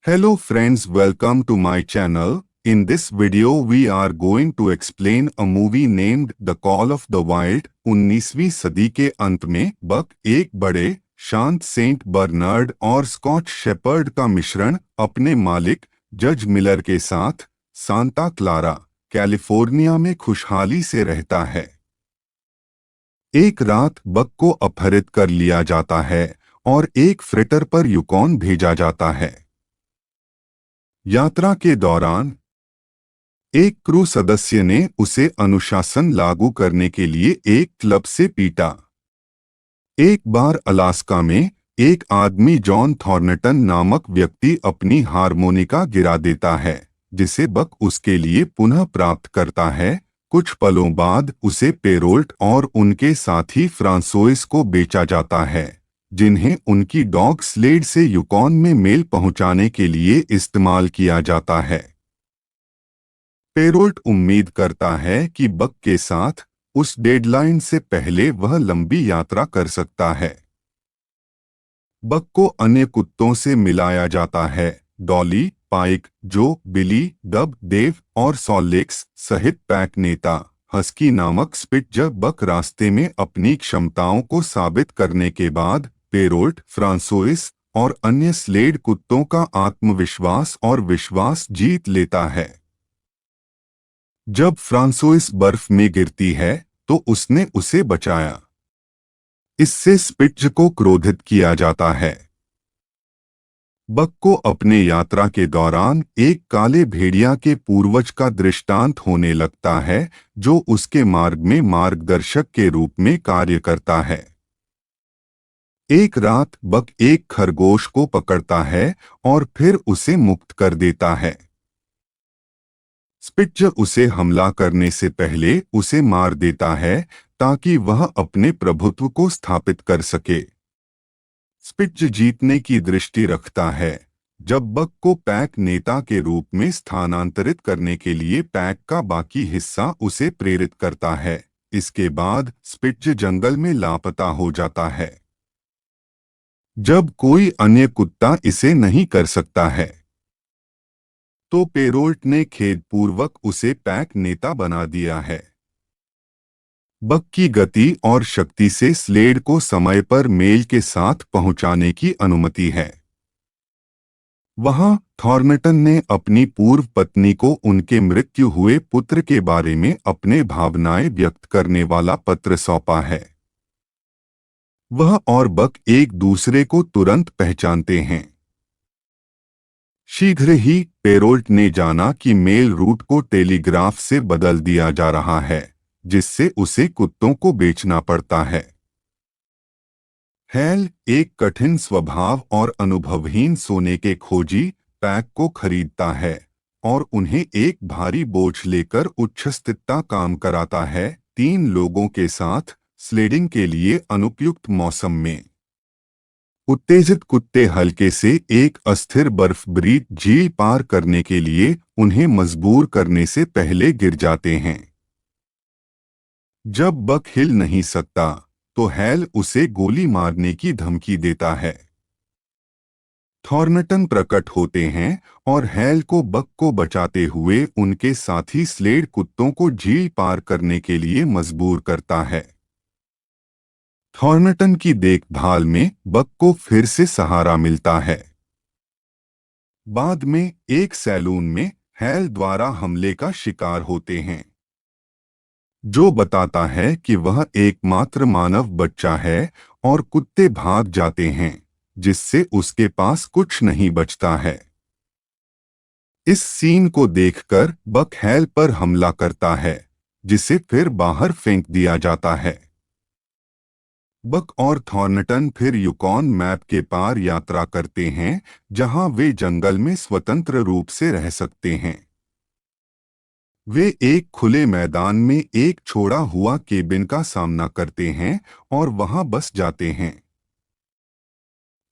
Hello friends, welcome to my channel. In this video we are going to explain a movie named The Call of the Wild। 19वीं सदी के अंत में बक एक बड़े शांत सेंट बर्नार्ड और स्कॉच शेपर्ड का मिश्रण अपने मालिक जज मिलर के साथ सांता क्लारा, कैलिफोर्निया में खुशहाली से रहता है। एक रात बक को अपहरित कर लिया जाता है और एक फ्रेटर पर युकॉन भेजा जाता है। यात्रा के दौरान एक क्रू सदस्य ने उसे अनुशासन लागू करने के लिए एक क्लब से पीटा। एक बार अलास्का में एक आदमी जॉन थॉर्नटन नामक व्यक्ति अपनी हारमोनिका गिरा देता है, जिसे बक उसके लिए पुनः प्राप्त करता है। कुछ पलों बाद उसे पेरोल्ट और उनके साथी फ्रांसोइस को बेचा जाता है, जिन्हें उनकी डॉग स्लेड से युकॉन में मेल पहुंचाने के लिए इस्तेमाल किया जाता है। पेरोल्ट उम्मीद करता है कि बक के साथ उस डेडलाइन से पहले वह लंबी यात्रा कर सकता है। बक को अन्य कुत्तों से मिलाया जाता है, डॉली, पाइक, जो, बिली, डब, देव और सॉलेक्स सहित पैक नेता हस्की नामक स्पिट्जर। बक रास्ते में अपनी क्षमताओं को साबित करने के बाद पेरोल्ट, फ्रांसोइस और अन्य स्लेड कुत्तों का आत्मविश्वास और विश्वास जीत लेता है। जब फ्रांसोइस बर्फ में गिरती है तो उसने उसे बचाया। इससे स्पिट्ज को क्रोधित किया जाता है। बक को अपने यात्रा के दौरान एक काले भेड़िया के पूर्वज का दृष्टांत होने लगता है, जो उसके मार्ग में मार्गदर्शक के रूप में कार्य करता है। एक रात बक एक खरगोश को पकड़ता है और फिर उसे मुक्त कर देता है। स्पिट्ज उसे हमला करने से पहले उसे मार देता है ताकि वह अपने प्रभुत्व को स्थापित कर सके। स्पिट्ज जीतने की दृष्टि रखता है। जब बक को पैक नेता के रूप में स्थानांतरित करने के लिए पैक का बाकी हिस्सा उसे प्रेरित करता है। इसके बाद स्पिट्ज जंगल में लापता हो जाता है। जब कोई अन्य कुत्ता इसे नहीं कर सकता है तो पेरोल्ट ने खेदपूर्वक उसे पैक नेता बना दिया है। बक की गति और शक्ति से स्लेड को समय पर मेल के साथ पहुंचाने की अनुमति है। वहां थॉर्नटन ने अपनी पूर्व पत्नी को उनके मृत्यु हुए पुत्र के बारे में अपने भावनाएं व्यक्त करने वाला पत्र सौंपा है। वह और बक एक दूसरे को तुरंत पहचानते हैं। शीघ्र ही पेरोल्ट ने जाना कि मेल रूट को टेलीग्राफ से बदल दिया जा रहा है, जिससे उसे कुत्तों को बेचना पड़ता है। हैल, एक कठिन स्वभाव और अनुभवहीन सोने के खोजी, पैक को खरीदता है और उन्हें एक भारी बोझ लेकर उच्छृंखलता काम कराता है, 3 लोगों के साथ स्लेडिंग के लिए अनुपयुक्त मौसम में। उत्तेजित कुत्ते हल्के से एक अस्थिर बर्फभरी झील पार करने के लिए उन्हें मजबूर करने से पहले गिर जाते हैं। जब बक हिल नहीं सकता तो हैल उसे गोली मारने की धमकी देता है। थॉर्नटन प्रकट होते हैं और हैल को बक को बचाते हुए उनके साथी स्लेड कुत्तों को झील पार करने के लिए मजबूर करता है। थॉर्नटन की देखभाल में बक को फिर से सहारा मिलता है। बाद में एक सैलून में हैल द्वारा हमले का शिकार होते हैं, जो बताता है कि वह एकमात्र मानव बच्चा है और कुत्ते भाग जाते हैं, जिससे उसके पास कुछ नहीं बचता है। इस सीन को देखकर बक हैल पर हमला करता है, जिसे फिर बाहर फेंक दिया जाता है। बक और थॉर्नटन फिर युकॉन मैप के पार यात्रा करते हैं, जहां वे जंगल में स्वतंत्र रूप से रह सकते हैं। वे एक खुले मैदान में एक छोड़ा हुआ केबिन का सामना करते हैं और वहां बस जाते हैं।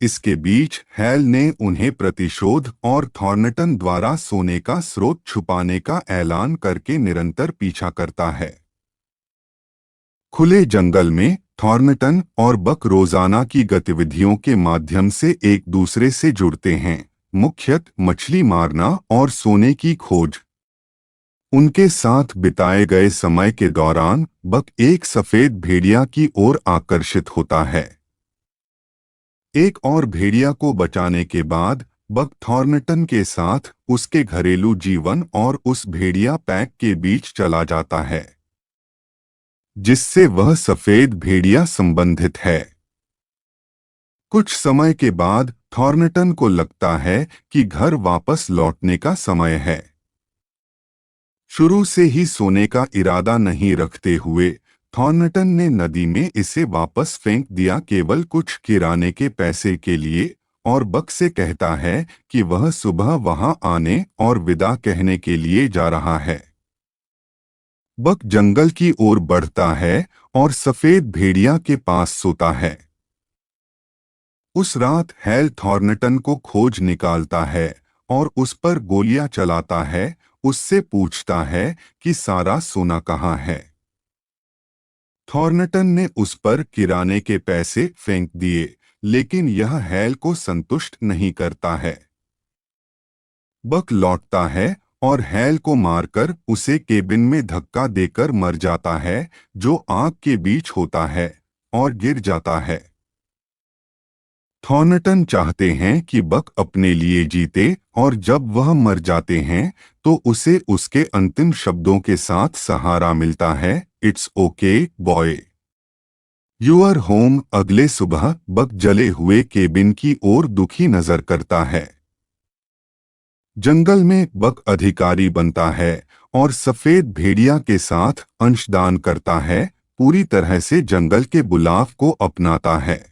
इसके बीच हैल ने उन्हें प्रतिशोध और थॉर्नटन द्वारा सोने का स्रोत छुपाने का ऐलान करके निरंतर पीछा करता है। खुले जंगल में थॉर्नटन और बक रोजाना की गतिविधियों के माध्यम से एक दूसरे से जुड़ते हैं, मुख्यतः मछली मारना और सोने की खोज। उनके साथ बिताए गए समय के दौरान बक एक सफेद भेड़िया की ओर आकर्षित होता है। एक और भेड़िया को बचाने के बाद बक थॉर्नटन के साथ उसके घरेलू जीवन और उस भेड़िया पैक के बीच चला जाता है, जिससे वह सफेद भेड़िया संबंधित है। कुछ समय के बाद थॉर्नटन को लगता है कि घर वापस लौटने का समय है। शुरू से ही सोने का इरादा नहीं रखते हुए थॉर्नटन ने नदी में इसे वापस फेंक दिया, केवल कुछ किराने के पैसे के लिए, और बक से कहता है कि वह सुबह वहां आने और विदा कहने के लिए जा रहा है। बक जंगल की ओर बढ़ता है और सफेद भेड़िया के पास सोता है। उस रात हैल थॉर्नटन को खोज निकालता है और उस पर गोलियां चलाता है। उससे पूछता है कि सारा सोना कहाँ है। थॉर्नटन ने उस पर किराने के पैसे फेंक दिए, लेकिन यह हैल को संतुष्ट नहीं करता है। बक लौटता है और हैल को मारकर उसे केबिन में धक्का देकर मर जाता है, जो आग के बीच होता है, और गिर जाता है। थॉर्नटन चाहते हैं कि बक अपने लिए जीते, और जब वह मर जाते हैं तो उसे उसके अंतिम शब्दों के साथ सहारा मिलता है, it's okay boy, you are home. अगले सुबह बक जले हुए केबिन की ओर दुखी नजर करता है। जंगल में बक अधिकारी बनता है और सफेद भेड़िया के साथ अंशदान करता है, पूरी तरह से जंगल के बुलाव को अपनाता है।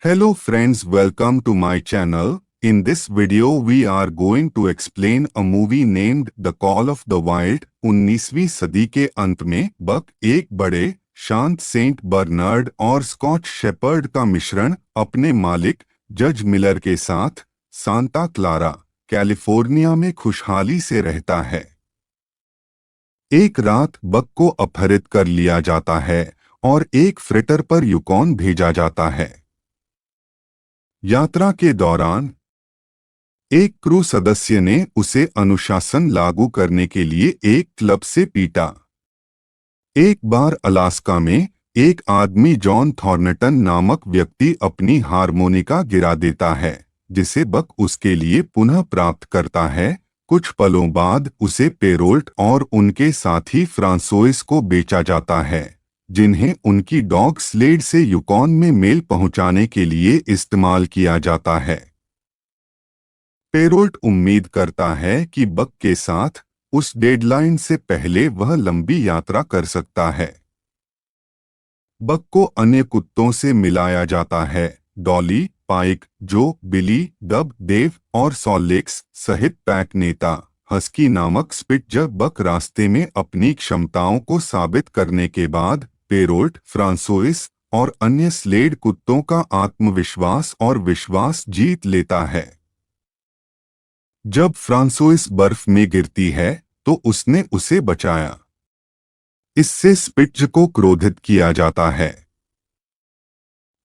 Hello friends, welcome to my channel. In this video we are going to explain a movie named The Call of the Wild। 19वीं सदी के अंत में बक एक बड़े शांत सेंट बर्नार्ड और स्कॉच शेपर्ड का मिश्रण अपने मालिक जज मिलर के साथ सांता क्लारा, कैलिफोर्निया में खुशहाली से रहता है। एक रात बक को अपहरित कर लिया जाता है और एक फ्रेटर पर युकॉन भेजा जाता है। यात्रा के दौरान एक क्रू सदस्य ने उसे अनुशासन लागू करने के लिए एक क्लब से पीटा। एक बार अलास्का में एक आदमी जॉन थॉर्नटन नामक व्यक्ति अपनी हारमोनिका गिरा देता है, जिसे बक उसके लिए पुनः प्राप्त करता है। कुछ पलों बाद उसे पेरोल्ट और उनके साथी फ्रांसोइस को बेचा जाता है, जिन्हें उनकी डॉग स्लेड से युकॉन में मेल पहुंचाने के लिए इस्तेमाल किया जाता है। पेरोल्ट उम्मीद करता है कि बक के साथ उस डेडलाइन से पहले वह लंबी यात्रा कर सकता है। बक को अन्य कुत्तों से मिलाया जाता है, डॉली, पाइक, जो, बिली, डब, देव और सॉलेक्स सहित पैक नेता हस्की नामक स्पिट्जर। बक रास्ते में अपनी क्षमताओं को साबित करने के बाद पेरोल्ट, फ्रांसोइस और अन्य स्लेड कुत्तों का आत्मविश्वास और विश्वास जीत लेता है। जब फ्रांसोइस बर्फ में गिरती है तो उसने उसे बचाया। इससे स्पिट्ज को क्रोधित किया जाता है।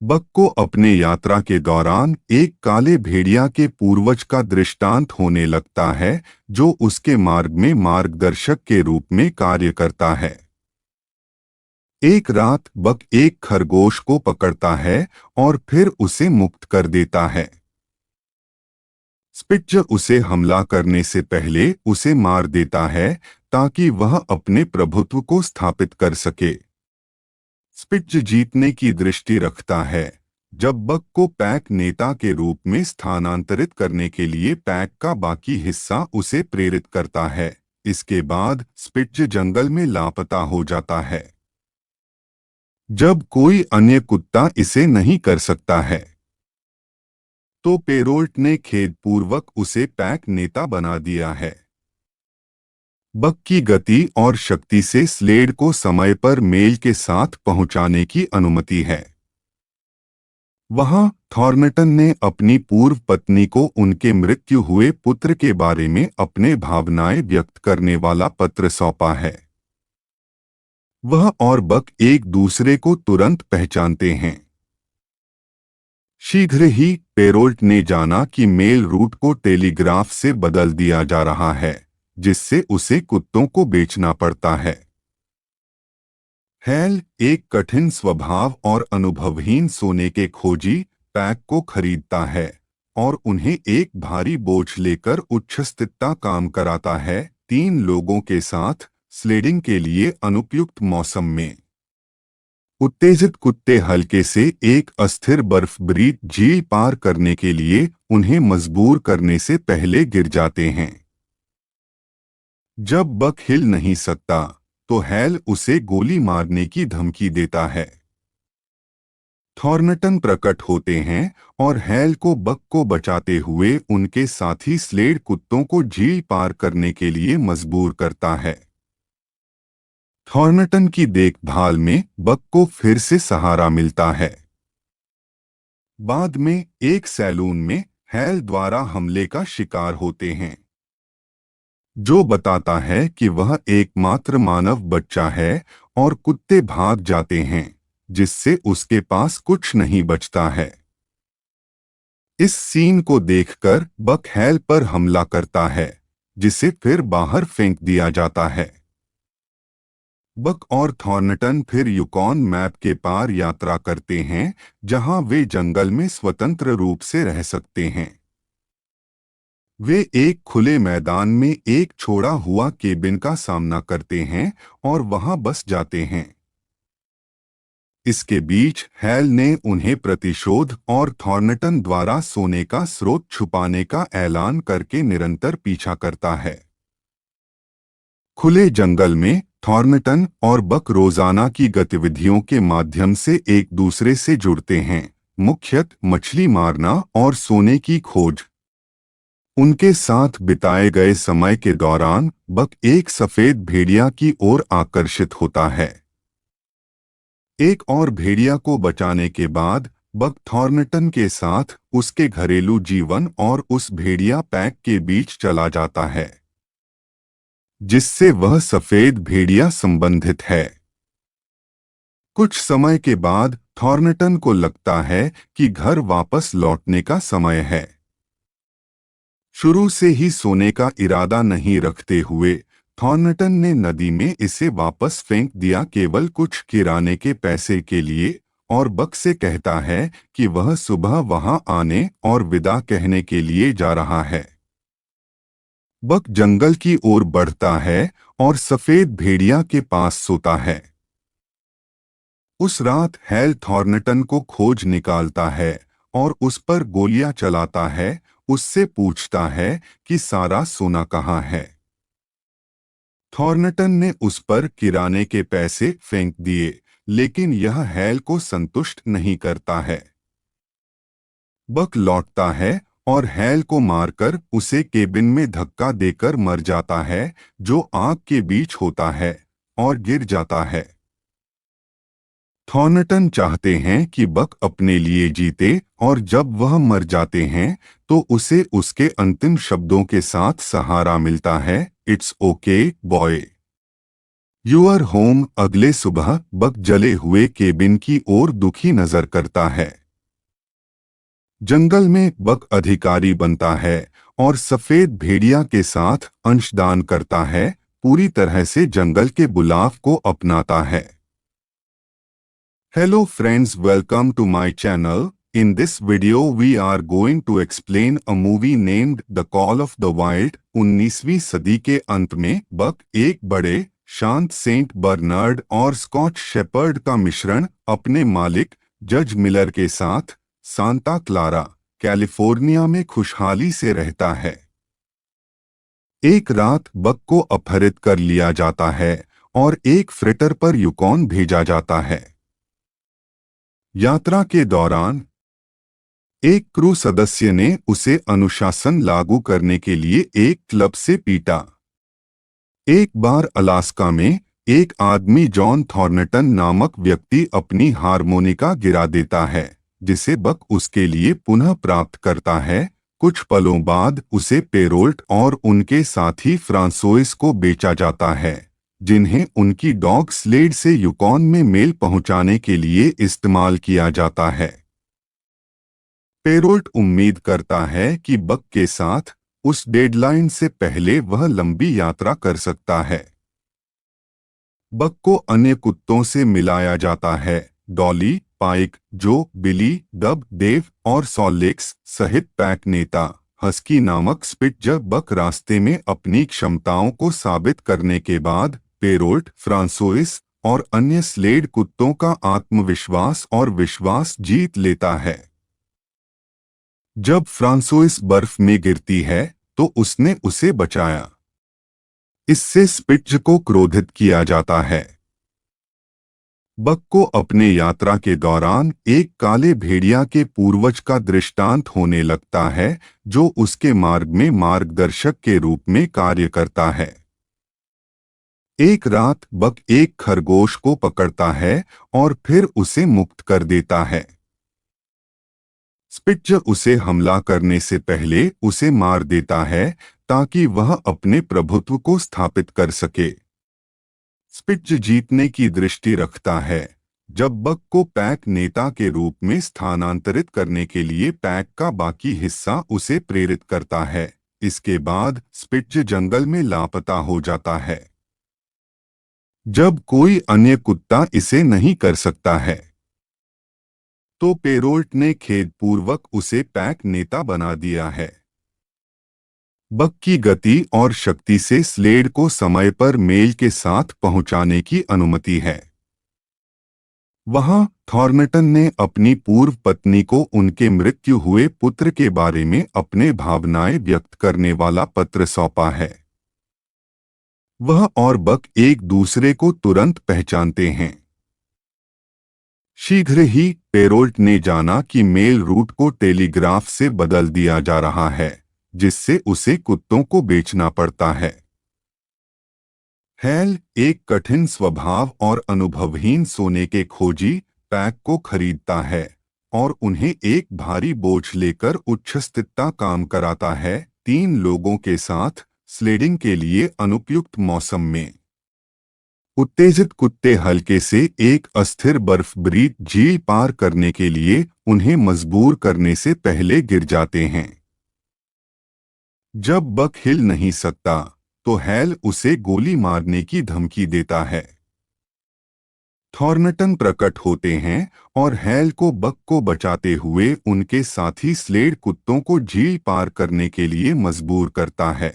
बक को अपने यात्रा के दौरान एक काले भेड़िया के पूर्वज का दृष्टांत होने लगता है, जो उसके मार्ग में मार्गदर्शक के रूप में कार्य करता है। एक रात बक एक खरगोश को पकड़ता है और फिर उसे मुक्त कर देता है। स्पिट्ज उसे हमला करने से पहले उसे मार देता है ताकि वह अपने प्रभुत्व को स्थापित कर सके। स्पिट्ज जीतने की दृष्टि रखता है। जब बक को पैक नेता के रूप में स्थानांतरित करने के लिए पैक का बाकी हिस्सा उसे प्रेरित करता है। इसके बाद स्पिट्ज जंगल में लापता हो जाता है। जब कोई अन्य कुत्ता इसे नहीं कर सकता है तो पेरोल्ट ने खेदपूर्वक उसे पैक नेता बना दिया है। बक की गति और शक्ति से स्लेड को समय पर मेल के साथ पहुंचाने की अनुमति है। वहां थॉर्नटन ने अपनी पूर्व पत्नी को उनके मृत्यु हुए पुत्र के बारे में अपने भावनाएं व्यक्त करने वाला पत्र सौंपा है। वह और बक एक दूसरे को तुरंत पहचानते हैं। शीघ्र ही पेरोल्ट ने जाना कि मेल रूट को टेलीग्राफ से बदल दिया जा रहा है, जिससे उसे कुत्तों को बेचना पड़ता है। हैल एक कठिन स्वभाव और अनुभवहीन सोने के खोजी पैक को खरीदता है और उन्हें एक भारी बोझ लेकर उच्छृंखलता काम कराता है, 3 लोगों के साथ स्लेडिंग के लिए अनुपयुक्त मौसम में। उत्तेजित कुत्ते हल्के से एक अस्थिर बर्फबरीत झील पार करने के लिए उन्हें मजबूर करने से पहले गिर जाते हैं। जब बक हिल नहीं सकता तो हैल उसे गोली मारने की धमकी देता है। थॉर्नटन प्रकट होते हैं और हैल को बक को बचाते हुए उनके साथी स्लेड कुत्तों को झील पार करने के लिए मजबूर करता है। थॉर्नटन की देखभाल में बक को फिर से सहारा मिलता है। बाद में एक सैलून में हैल द्वारा हमले का शिकार होते हैं, जो बताता है कि वह एकमात्र मानव बच्चा है और कुत्ते भाग जाते हैं, जिससे उसके पास कुछ नहीं बचता है। इस सीन को देखकर बक हैल पर हमला करता है, जिसे फिर बाहर फेंक दिया जाता है। बक और थॉर्नटन फिर युकॉन मैप के पार यात्रा करते हैं, जहां वे जंगल में स्वतंत्र रूप से रह सकते हैं। वे एक खुले मैदान में एक छोड़ा हुआ केबिन का सामना करते हैं और वहां बस जाते हैं। इसके बीच हैल ने उन्हें प्रतिशोध और थॉर्नटन द्वारा सोने का स्रोत छुपाने का ऐलान करके निरंतर पीछा करता है। खुले जंगल में थॉर्नटन और बक रोजाना की गतिविधियों के माध्यम से एक दूसरे से जुड़ते हैं, मुख्यतः मछली मारना और सोने की खोज। उनके साथ बिताए गए समय के दौरान बक एक सफेद भेड़िया की ओर आकर्षित होता है। एक और भेड़िया को बचाने के बाद बक थॉर्नटन के साथ उसके घरेलू जीवन और उस भेड़िया पैक के बीच चला जाता है, जिससे वह सफेद भेड़िया संबंधित है। कुछ समय के बाद थॉर्नटन को लगता है कि घर वापस लौटने का समय है। शुरू से ही सोने का इरादा नहीं रखते हुए थॉर्नटन ने नदी में इसे वापस फेंक दिया, केवल कुछ किराने के पैसे के लिए, और बक से कहता है कि वह सुबह वहां आने और विदा कहने के लिए जा रहा है। बक जंगल की ओर बढ़ता है और सफेद भेड़िया के पास सोता है। उस रात हैल थॉर्नटन को खोज निकालता है और उस पर गोलियां चलाता है, उससे पूछता है कि सारा सोना कहाँ है। थॉर्नटन ने उस पर किराने के पैसे फेंक दिए, लेकिन यह हैल को संतुष्ट नहीं करता है। बक लौटता है और हैल को मारकर उसे केबिन में धक्का देकर मर जाता है, जो आग के बीच होता है, और गिर जाता है। थॉर्नटन चाहते हैं कि बक अपने लिए जीते और जब वह मर जाते हैं तो उसे उसके अंतिम शब्दों के साथ सहारा मिलता है, it's okay boy, you are home. अगले सुबह बक जले हुए केबिन की ओर दुखी नजर करता है। जंगल में बक अधिकारी बनता है और सफेद भेड़िया के साथ अंशदान करता है, पूरी तरह से जंगल के बुलाव को अपनाता है। Hello friends, welcome to my channel. In this video we are going to explain a movie named The Call of the Wild। 19वीं सदी के अंत में बक एक बड़े शांत सेंट बर्नार्ड और स्कॉच शेपर्ड का मिश्रण अपने मालिक जज मिलर के साथ सांता क्लारा, कैलिफोर्निया में खुशहाली से रहता है। एक रात बक को अपहरित कर लिया जाता है और एक फ्रेटर पर युकॉन भेजा जाता है। यात्रा के दौरान एक क्रू सदस्य ने उसे अनुशासन लागू करने के लिए एक क्लब से पीटा। एक बार अलास्का में एक आदमी जॉन थॉर्नटन नामक व्यक्ति अपनी हारमोनिका गिरा देता है, जिसे बक उसके लिए पुनः प्राप्त करता है। कुछ पलों बाद उसे पेरोल्ट और उनके साथी फ्रांसोइस को बेचा जाता है, जिन्हें उनकी डॉग स्लेड से युकॉन में मेल पहुंचाने के लिए इस्तेमाल किया जाता है। पेरोल्ट उम्मीद करता है कि बक के साथ उस डेडलाइन से पहले वह लंबी यात्रा कर सकता है। बक को अन्य कुत्तों से मिलाया जाता है, डॉली, पाइक, जो, बिली, डब, डेव और सॉलेक्स सहित पैक नेता हस्की नामक स्पिट्जर बक रास्ते में अपनी क्षमताओं को साबित करने के बाद पेरोल्ट, फ्रांसोइस और अन्य स्लेड कुत्तों का आत्मविश्वास और विश्वास जीत लेता है। जब फ्रांसोइस बर्फ में गिरती है तो उसने उसे बचाया। इससे स्पिट्ज को क्रोधित किया जाता है। बक को अपने यात्रा के दौरान एक काले भेड़िया के पूर्वज का दृष्टांत होने लगता है जो उसके मार्ग में मार्गदर्शक के रूप में कार्य करता है। एक रात बक एक खरगोश को पकड़ता है और फिर उसे मुक्त कर देता है। स्पिट्ज उसे हमला करने से पहले उसे मार देता है ताकि वह अपने प्रभुत्व को स्थापित कर सके। स्पिट्ज जीतने की दृष्टि रखता है। जब बक को पैक नेता के रूप में स्थानांतरित करने के लिए पैक का बाकी हिस्सा उसे प्रेरित करता है। इसके बाद स्पिट्ज जंगल में लापता हो जाता है। जब कोई अन्य कुत्ता इसे नहीं कर सकता है तो पेरोल्ट ने खेदपूर्वक उसे पैक नेता बना दिया है। बक की गति और शक्ति से स्लेड को समय पर मेल के साथ पहुंचाने की अनुमति है। वहां थॉर्नटन ने अपनी पूर्व पत्नी को उनके मृत्यु हुए पुत्र के बारे में अपने भावनाएं व्यक्त करने वाला पत्र सौंपा है। वह और बक एक दूसरे को तुरंत पहचानते हैं। शीघ्र ही पेरोल्ट ने जाना कि मेल रूट को टेलीग्राफ से बदल दिया जा रहा है, जिससे उसे कुत्तों को बेचना पड़ता है। हैल, एक कठिन स्वभाव और अनुभवहीन सोने के खोजी, पैक को खरीदता है और उन्हें एक भारी बोझ लेकर उच्छृंखलता काम कराता है, 3 लोगों के साथ स्लेडिंग के लिए अनुपयुक्त मौसम में। उत्तेजित कुत्ते हल्के से एक अस्थिर बर्फभरी झील पार करने के लिए उन्हें मजबूर करने से पहले गिर जाते हैं। जब बक हिल नहीं सकता तो हैल उसे गोली मारने की धमकी देता है। थॉर्नटन प्रकट होते हैं और हैल को बक को बचाते हुए उनके साथी स्लेड कुत्तों को झील पार करने के लिए मजबूर करता है।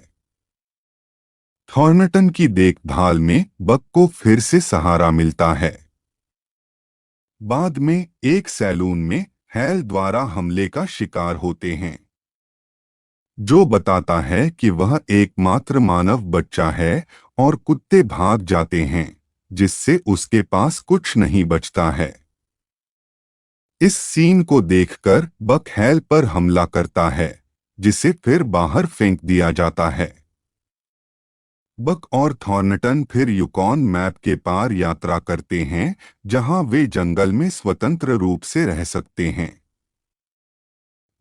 थॉर्नटन की देखभाल में बक को फिर से सहारा मिलता है। बाद में एक सैलून में हैल द्वारा हमले का शिकार होते हैं, जो बताता है कि वह एकमात्र मानव बच्चा है और कुत्ते भाग जाते हैं, जिससे उसके पास कुछ नहीं बचता है। इस सीन को देखकर बक हैल पर हमला करता है, जिसे फिर बाहर फेंक दिया जाता है। बक और थॉर्नटन फिर युकॉन मैप के पार यात्रा करते हैं, जहां वे जंगल में स्वतंत्र रूप से रह सकते हैं।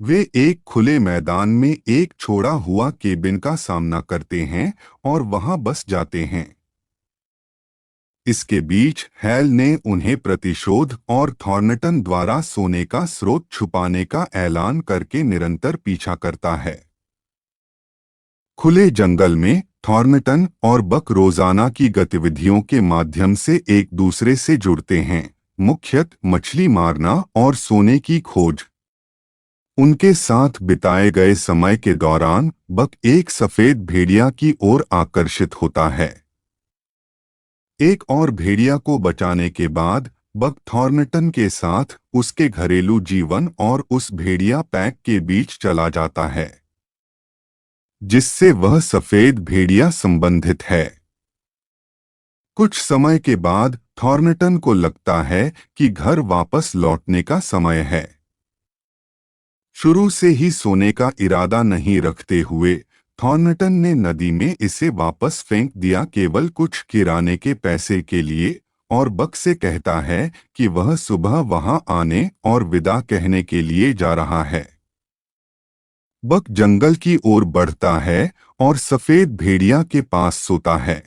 वे एक खुले मैदान में एक छोड़ा हुआ केबिन का सामना करते हैं और वहां बस जाते हैं। इसके बीच हैल ने उन्हें प्रतिशोध और थॉर्नटन द्वारा सोने का स्रोत छुपाने का ऐलान करके निरंतर पीछा करता है। खुले जंगल में थॉर्नटन और बक रोजाना की गतिविधियों के माध्यम से एक दूसरे से जुड़ते हैं, मुख्यतः मछली मारना और सोने की खोज। उनके साथ बिताए गए समय के दौरान बक एक सफेद भेड़िया की ओर आकर्षित होता है। एक और भेड़िया को बचाने के बाद बक थॉर्नटन के साथ उसके घरेलू जीवन और उस भेड़िया पैक के बीच चला जाता है, जिससे वह सफेद भेड़िया संबंधित है। कुछ समय के बाद थॉर्नटन को लगता है कि घर वापस लौटने का समय है। शुरू से ही सोने का इरादा नहीं रखते हुए थॉर्नटन ने नदी में इसे वापस फेंक दिया केवल कुछ किराने के पैसे के लिए, और बक से कहता है कि वह सुबह वहां आने और विदा कहने के लिए जा रहा है। बक जंगल की ओर बढ़ता है और सफेद भेड़िया के पास सोता है।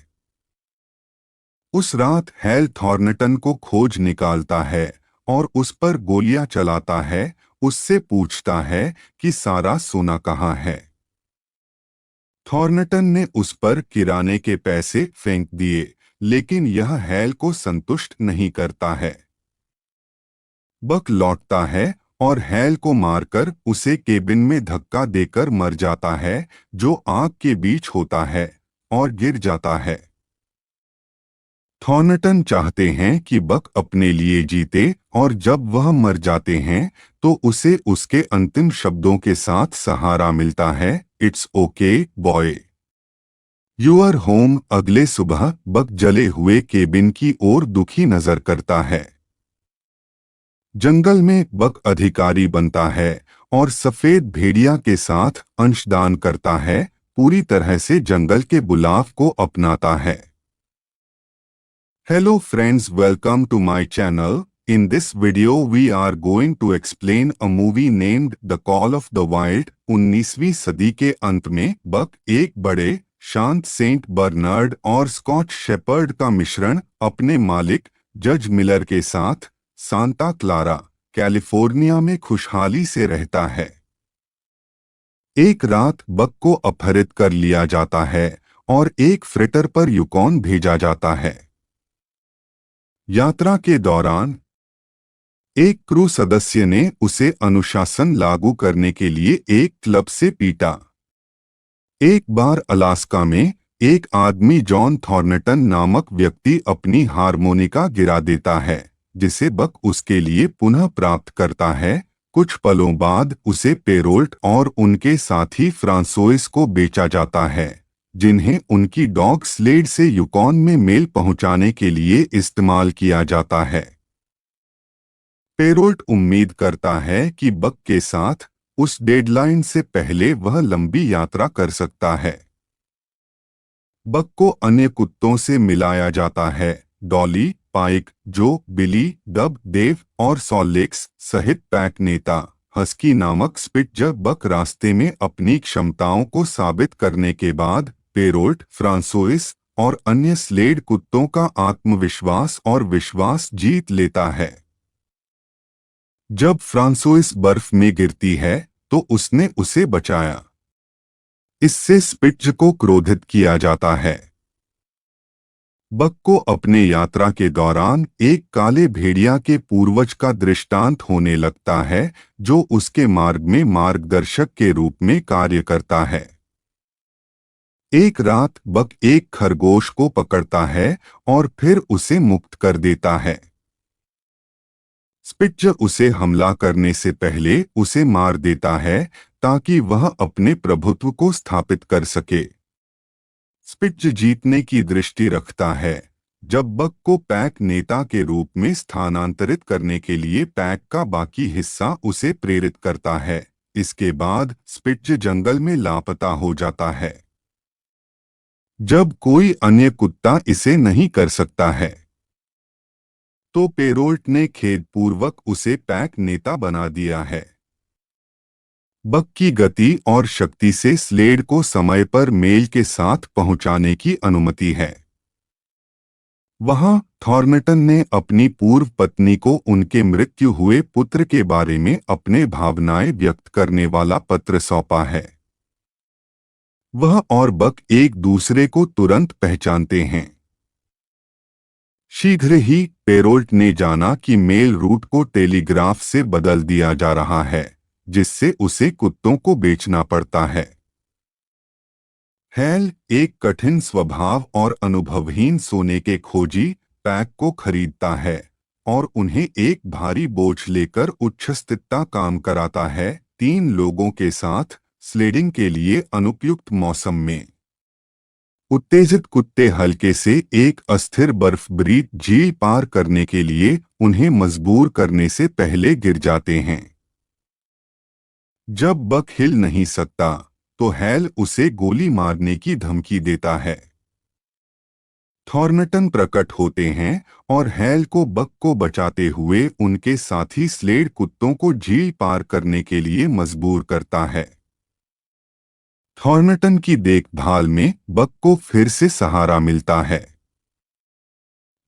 उस रात हैल थॉर्नटन को खोज निकालता है और उस पर गोलियां चलाता है उससे पूछता है कि सारा सोना कहाँ है। थॉर्नटन ने उस पर किराने के पैसे फेंक दिए, लेकिन यह हैल को संतुष्ट नहीं करता है। बक लौटता है और हैल को मारकर उसे केबिन में धक्का देकर मर जाता है, जो आग के बीच होता है, और गिर जाता है। थॉर्नटन चाहते हैं कि बक अपने लिए जीते, और जब वह मर जाते हैं तो उसे उसके अंतिम शब्दों के साथ सहारा मिलता है, it's okay boy, you are home. अगले सुबह बक जले हुए केबिन की ओर दुखी नजर करता है। जंगल में बक अधिकारी बनता है और सफेद भेड़िया के साथ अंशदान करता है, पूरी तरह से जंगल के बुलाव को अपनाता है। Hello friends, welcome to my channel. In this video we are going to explain a movie named The Call of the Wild। 19वीं सदी के अंत में बक एक बड़े शांत सेंट बर्नार्ड और स्कॉच शेपर्ड का मिश्रण अपने मालिक जज मिलर के साथ सांता क्लारा, कैलिफोर्निया में खुशहाली से रहता है। एक रात बक को अपहरित कर लिया जाता है और एक फ्रेटर पर युकॉन भेजा जाता है। यात्रा के दौरान एक क्रू सदस्य ने उसे अनुशासन लागू करने के लिए एक क्लब से पीटा। एक बार अलास्का में एक आदमी जॉन थॉर्नटन नामक व्यक्ति अपनी हारमोनिका गिरा देता है, जिसे बक उसके लिए पुनः प्राप्त करता है। कुछ पलों बाद उसे पेरोल्ट और उनके साथी फ्रांसोइस को बेचा जाता है, जिन्हें उनकी डॉग स्लेड से युकॉन में मेल पहुंचाने के लिए इस्तेमाल किया जाता है। पेरोल्ट उम्मीद करता है कि बक के साथ उस डेडलाइन से पहले वह लंबी यात्रा कर सकता है। बक को अन्य कुत्तों से मिलाया जाता है, डॉली, पाइक, जो, बिली, डब, देव और सॉलेक्स सहित पैक नेता हस्की नामक स्पिट्जर। बक रास्ते में अपनी क्षमताओं को साबित करने के बाद पेरोल्ट, फ्रांसोइस और अन्य स्लेड कुत्तों का आत्मविश्वास और विश्वास जीत लेता है। जब फ्रांसोइस बर्फ में गिरती है तो उसने उसे बचाया। इससे स्पिट्ज को क्रोधित किया जाता है। बक को अपने यात्रा के दौरान एक काले भेड़िया के पूर्वज का दृष्टांत होने लगता है, जो उसके मार्ग में मार्गदर्शक के रूप में कार्य करता है। एक रात बक एक खरगोश को पकड़ता है और फिर उसे मुक्त कर देता है। स्पिट्ज उसे हमला करने से पहले उसे मार देता है, ताकि वह अपने प्रभुत्व को स्थापित कर सके। स्पिट्ज जीतने की दृष्टि रखता है। जब बक को पैक नेता के रूप में स्थानांतरित करने के लिए पैक का बाकी हिस्सा उसे प्रेरित करता है। इसके बाद स्पिट्ज जंगल में लापता हो जाता है। जब कोई अन्य कुत्ता इसे नहीं कर सकता है तो पेरोल्ट ने खेदपूर्वक उसे पैक नेता बना दिया है। बक की गति और शक्ति से स्लेड को समय पर मेल के साथ पहुंचाने की अनुमति है। वहां थॉर्नटन ने अपनी पूर्व पत्नी को उनके मृत्यु हुए पुत्र के बारे में अपने भावनाएं व्यक्त करने वाला पत्र सौंपा है। वह और बक एक दूसरे को तुरंत पहचानते हैं। शीघ्र ही पेरोल्ट ने जाना कि मेल रूट को टेलीग्राफ से बदल दिया जा रहा है, जिससे उसे कुत्तों को बेचना पड़ता है। हैल, एक कठिन स्वभाव और अनुभवहीन सोने के खोजी, पैक को खरीदता है और उन्हें एक भारी बोझ लेकर उच्छृंखलता काम कराता है, 3 लोगों के साथ स्लेडिंग के लिए अनुपयुक्त मौसम में। उत्तेजित कुत्ते हल्के से एक अस्थिर बर्फभरी झील पार करने के लिए उन्हें मजबूर करने से पहले गिर जाते हैं। जब बक हिल नहीं सकता तो हैल उसे गोली मारने की धमकी देता है। थॉर्नटन प्रकट होते हैं और हैल को बक को बचाते हुए उनके साथी स्लेड कुत्तों को झील पार करने के लिए मजबूर करता है। थॉर्नटन की देखभाल में बक को फिर से सहारा मिलता है।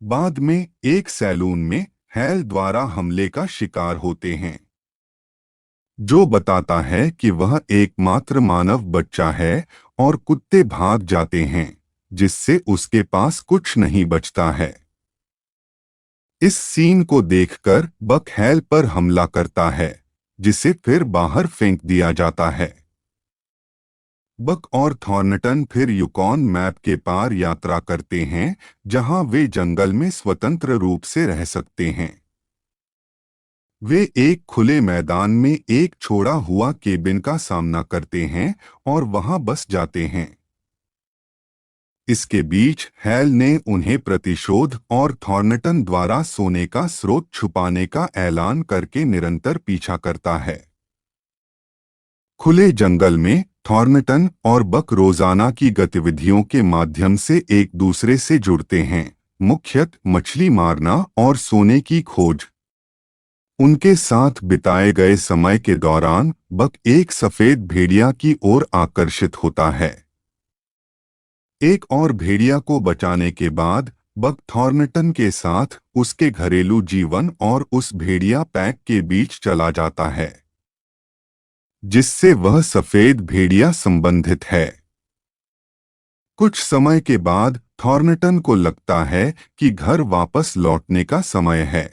बाद में एक सैलून में हैल द्वारा हमले का शिकार होते हैं। जो बताता है कि वह एकमात्र मानव बच्चा है और कुत्ते भाग जाते हैं, जिससे उसके पास कुछ नहीं बचता है। इस सीन को देखकर बक हैल पर हमला करता है, जिसे फिर बाहर फेंक दिया जाता है। बक और थॉर्नटन फिर युकॉन मैप के पार यात्रा करते हैं, जहां वे जंगल में स्वतंत्र रूप से रह सकते हैं। वे एक खुले मैदान में एक छोड़ा हुआ केबिन का सामना करते हैं और वहां बस जाते हैं। इसके बीच हैल ने उन्हें प्रतिशोध और थॉर्नटन द्वारा सोने का स्रोत छुपाने का ऐलान करके निरंतर पीछा करता है। खुले जंगल में थॉर्नटन और बक रोजाना की गतिविधियों के माध्यम से एक दूसरे से जुड़ते हैं, मुख्यतः मछली मारना और सोने की खोज। उनके साथ बिताए गए समय के दौरान बक एक सफेद भेड़िया की ओर आकर्षित होता है। एक और भेड़िया को बचाने के बाद बक थॉर्नटन के साथ उसके घरेलू जीवन और उस भेड़िया पैक के बीच चला जाता है, जिससे वह सफेद भेड़िया संबंधित है। कुछ समय के बाद थॉर्नटन को लगता है कि घर वापस लौटने का समय है।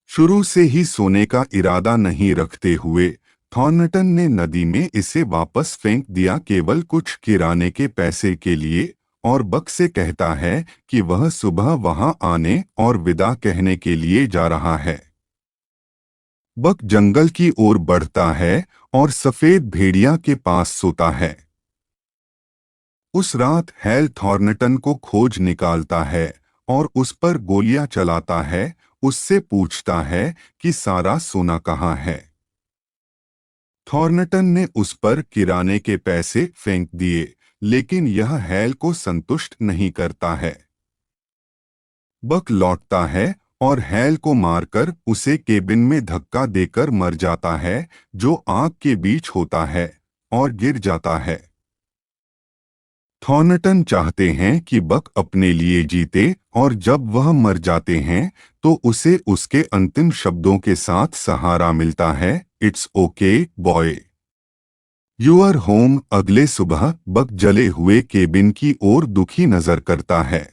शुरू से ही सोने का इरादा नहीं रखते हुए थॉर्नटन ने नदी में इसे वापस फेंक दिया, केवल कुछ किराने के पैसे के लिए, और बक से कहता है कि वह सुबह वहां आने और विदा कहने के लिए जा रहा है। बक जंगल की ओर बढ़ता है और सफेद भेड़िया के पास सोता है। उस रात हैल थॉर्नटन को खोज निकालता है और उस पर गोलियां चलाता है, उससे पूछता है कि सारा सोना कहाँ है। थॉर्नटन ने उस पर किराने के पैसे फेंक दिए, लेकिन यह हैल को संतुष्ट नहीं करता है। बक लौटता है और हैल को मारकर उसे केबिन में धक्का देकर मर जाता है, जो आग के बीच होता है, और गिर जाता है। थॉर्नटन चाहते हैं कि बक अपने लिए जीते, और जब वह मर जाते हैं तो उसे उसके अंतिम शब्दों के साथ सहारा मिलता है, it's okay boy, you are home. अगले सुबह बक जले हुए केबिन की ओर दुखी नजर करता है।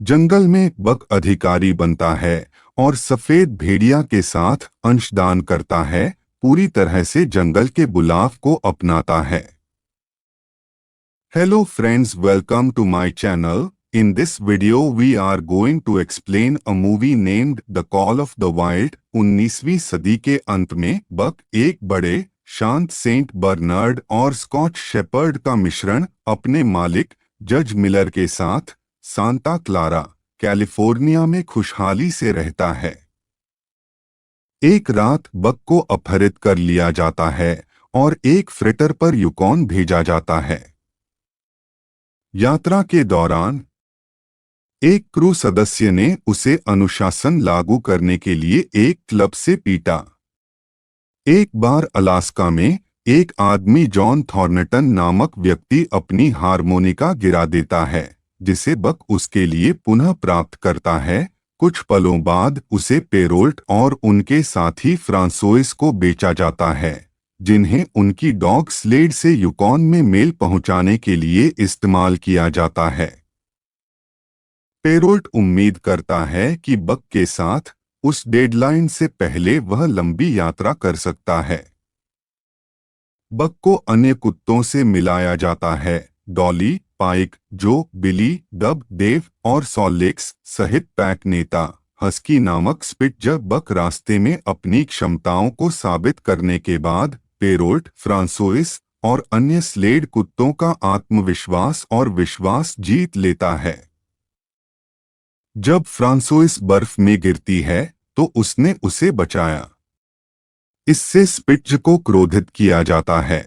जंगल में बक अधिकारी बनता है और सफेद भेड़िया के साथ अंशदान करता है, पूरी तरह से जंगल के बुलाव को अपनाता है। Hello friends, welcome to my channel. In this video we are going to explain a movie named The Call of the Wild। 19वीं सदी के अंत में बक एक बड़े शांत सेंट बर्नार्ड और स्कॉच शेपर्ड का मिश्रण अपने मालिक जज मिलर के साथ सांता क्लारा, कैलिफोर्निया में खुशहाली से रहता है। एक रात बक को अपहरित कर लिया जाता है और एक फ्रेटर पर युकॉन भेजा जाता है। यात्रा के दौरान एक क्रू सदस्य ने उसे अनुशासन लागू करने के लिए एक क्लब से पीटा। एक बार अलास्का में एक आदमी जॉन थॉर्नटन नामक व्यक्ति अपनी हारमोनिका गिरा देता है, जिसे बक उसके लिए पुनः प्राप्त करता है। कुछ पलों बाद उसे पेरोल्ट और उनके साथी फ्रांसोइस को बेचा जाता है, जिन्हें उनकी डॉग स्लेड से युकॉन में मेल पहुंचाने के लिए इस्तेमाल किया जाता है। पेरोल्ट उम्मीद करता है कि बक के साथ उस डेडलाइन से पहले वह लंबी यात्रा कर सकता है। बक को अन्य कुत्तों से मिलाया जाता है, डॉली, पाइक, जो, बिली, डब, देव और सॉलेक्स सहित पैक नेता हस्की नामक स्पिट्जर। बक रास्ते में अपनी क्षमताओं को साबित करने के बाद पेरोल्ट, फ्रांसोइस और अन्य स्लेड कुत्तों का आत्मविश्वास और विश्वास जीत लेता है। जब फ्रांसोइस बर्फ में गिरती है तो उसने उसे बचाया। इससे स्पिट्ज को क्रोधित किया जाता है।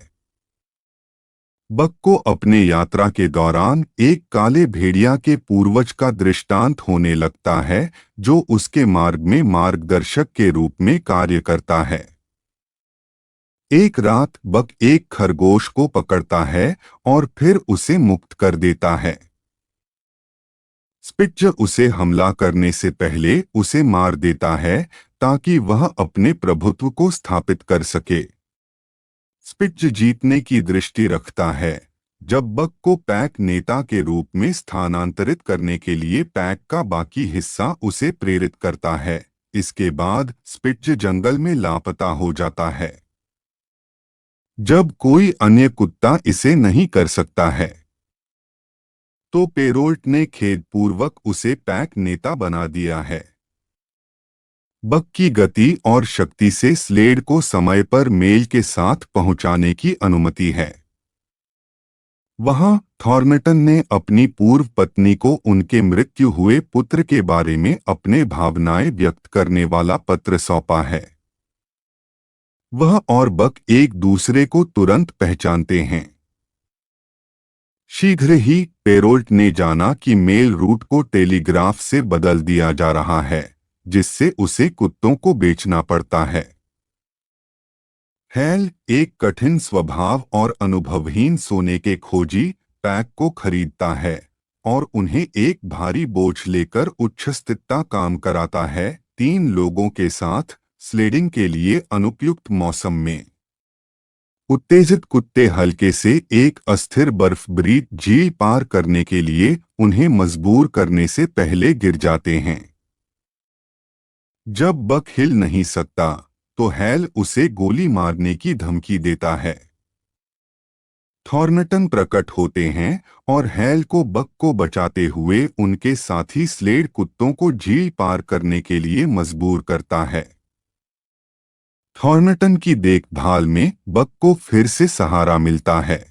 बक को अपने यात्रा के दौरान एक काले भेड़िया के पूर्वज का दृष्टांत होने लगता है, जो उसके मार्ग में मार्गदर्शक के रूप में कार्य करता है। एक रात बक एक खरगोश को पकड़ता है और फिर उसे मुक्त कर देता है। स्पिट्ज उसे हमला करने से पहले उसे मार देता है ताकि वह अपने प्रभुत्व को स्थापित कर सके। स्पिट्ज जीतने की दृष्टि रखता है। जब बक को पैक नेता के रूप में स्थानांतरित करने के लिए पैक का बाकी हिस्सा उसे प्रेरित करता है। इसके बाद स्पिट्ज जंगल में लापता हो जाता है। जब कोई अन्य कुत्ता इसे नहीं कर सकता है तो पेरोल्ट ने खेदपूर्वक उसे पैक नेता बना दिया है। बक की गति और शक्ति से स्लेड को समय पर मेल के साथ पहुंचाने की अनुमति है। वहां थॉर्नटन ने अपनी पूर्व पत्नी को उनके मृत्यु हुए पुत्र के बारे में अपने भावनाएं व्यक्त करने वाला पत्र सौंपा है। वह और बक एक दूसरे को तुरंत पहचानते हैं। शीघ्र ही पेरोल्ट ने जाना कि मेल रूट को टेलीग्राफ से बदल दिया जा रहा है, जिससे उसे कुत्तों को बेचना पड़ता है। हैल एक कठिन स्वभाव और अनुभवहीन सोने के खोजी पैक को खरीदता है और उन्हें एक भारी बोझ लेकर उच्छृंखलता काम कराता है, 3 लोगों के साथ स्लेडिंग के लिए अनुपयुक्त मौसम में। उत्तेजित कुत्ते हल्के से एक अस्थिर बर्फबरीत झील पार करने के लिए उन्हें मजबूर करने से पहले गिर जाते हैं। जब बक हिल नहीं सकता तो हैल उसे गोली मारने की धमकी देता है। थॉर्नटन प्रकट होते हैं और हैल को बक को बचाते हुए उनके साथी स्लेड कुत्तों को झील पार करने के लिए मजबूर करता है। थॉर्नटन की देखभाल में बक को फिर से सहारा मिलता है।